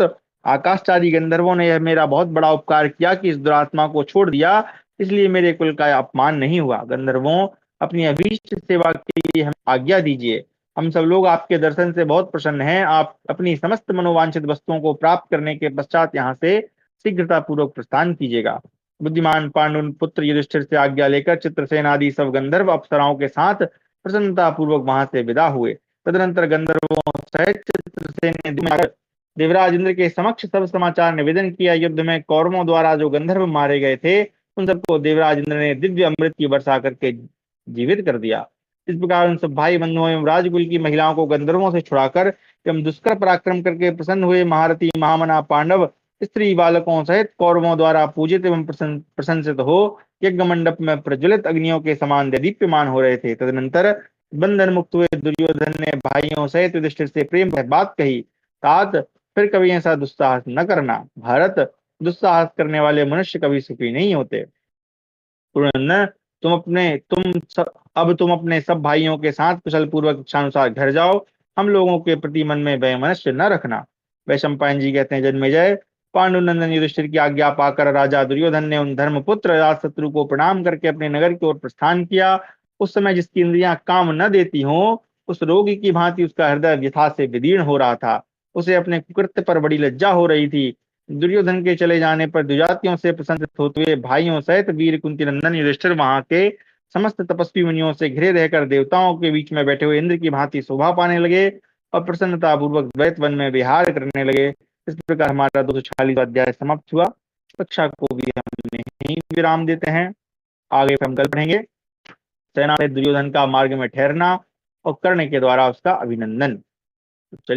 आकाशचारी गंधर्वों ने यह मेरा बहुत बड़ा उपकार किया कि इस दुरात्मा को छोड़ दिया, इसलिए मेरे कुल का अपमान नहीं हुआ। गंधर्वों, अपनी अभीष्ट सेवा के लिए हम आज्ञा दीजिए। हम सब लोग आपके दर्शन से बहुत प्रसन्न हैं। आप अपनी समस्त मनोवांछित वस्तुओं को प्राप्त करने के पश्चात यहाँ से शीघ्रता पूर्वक प्रस्थान कीजिएगा। बुद्धिमान पांडु पुत्र युधिष्ठिर से आज्ञा लेकर चित्रसेन आदि सब गंधर्व अप्सराओं के साथ प्रसन्नता पूर्वक वहां से विदा हुए। तदनंतर गंधर्वों सहित चित्रसेन ने देवराज इंद्र के समक्ष सब समाचार निवेदन किया। युद्ध में कौरवों द्वारा जो गंधर्व मारे गए थे, उन सबको देवराज इंद्र ने दिव्य अमृत की वर्षा करके जीवित कर दिया। इस प्रकार उन सब भाई बंधुओं एवं राजकुल की महिलाओं को गंधर्वों से छुड़ाकर एवं दुष्कर पराक्रम करके प्रसन्न हुए महारथी महामना पांडव स्त्री बालकों सहित कौरवों द्वारा पूजित एवं प्रशंसित हो यज्ञ मंडप में प्रज्वलित अग्नियों के समान दीप्यमान हो रहे थे। तदनंतर बंधन मुक्त हुए दुर्योधन ने भाइयों सहित युधिष्ठिर से प्रेम बात कही, तात, फिर कभी ऐसा दुस्साहस न करना। भारत, दुस्साहस करने वाले मनुष्य कभी सुखी नहीं होते। पुरंदर, अब तुम अपने सब भाइयों के साथ कुशल पूर्वक इच्छानुसार घर जाओ। हम लोगों के प्रति मन में वैमनस्य न रखना। वैशंपायन जी कहते हैं, जन्मेजय, पांडुनंदन युधिष्ठिर की आज्ञा पाकर राजा दुर्योधन ने उन धर्मपुत्र राजशत्रु को प्रणाम करके अपने नगर की ओर प्रस्थान किया। उस समय जिसकी इंद्रियां काम न देती हों, उस रोगी की भांति उसका हृदय व्यथा से विदीर्ण हो रहा था। उसे अपने कुकृत्य पर बड़ी लज्जा हो रही थी। दुर्योधन के चले जाने पर दुजातियों से प्रशंसित होते हुए भाइयों सहित वीर कुंती नंदन युधिष्ठिर वहां के समस्त तपस्वी मुनियों से घिरे रहकर देवताओं के बीच में बैठे हुए इंद्र की भांति शोभा पाने लगे और प्रसन्नता पूर्वक द्वैत वन में विहार करने लगे। इस प्रकार हमारा 246वां अध्याय समाप्त हुआ। कक्षा को भी हम यहीं विराम देते हैं। आगे हम कल पढ़ेंगे सेना में दुर्योधन का मार्ग में ठहरना और कर्ण के द्वारा उसका अभिनंदन। चलिए।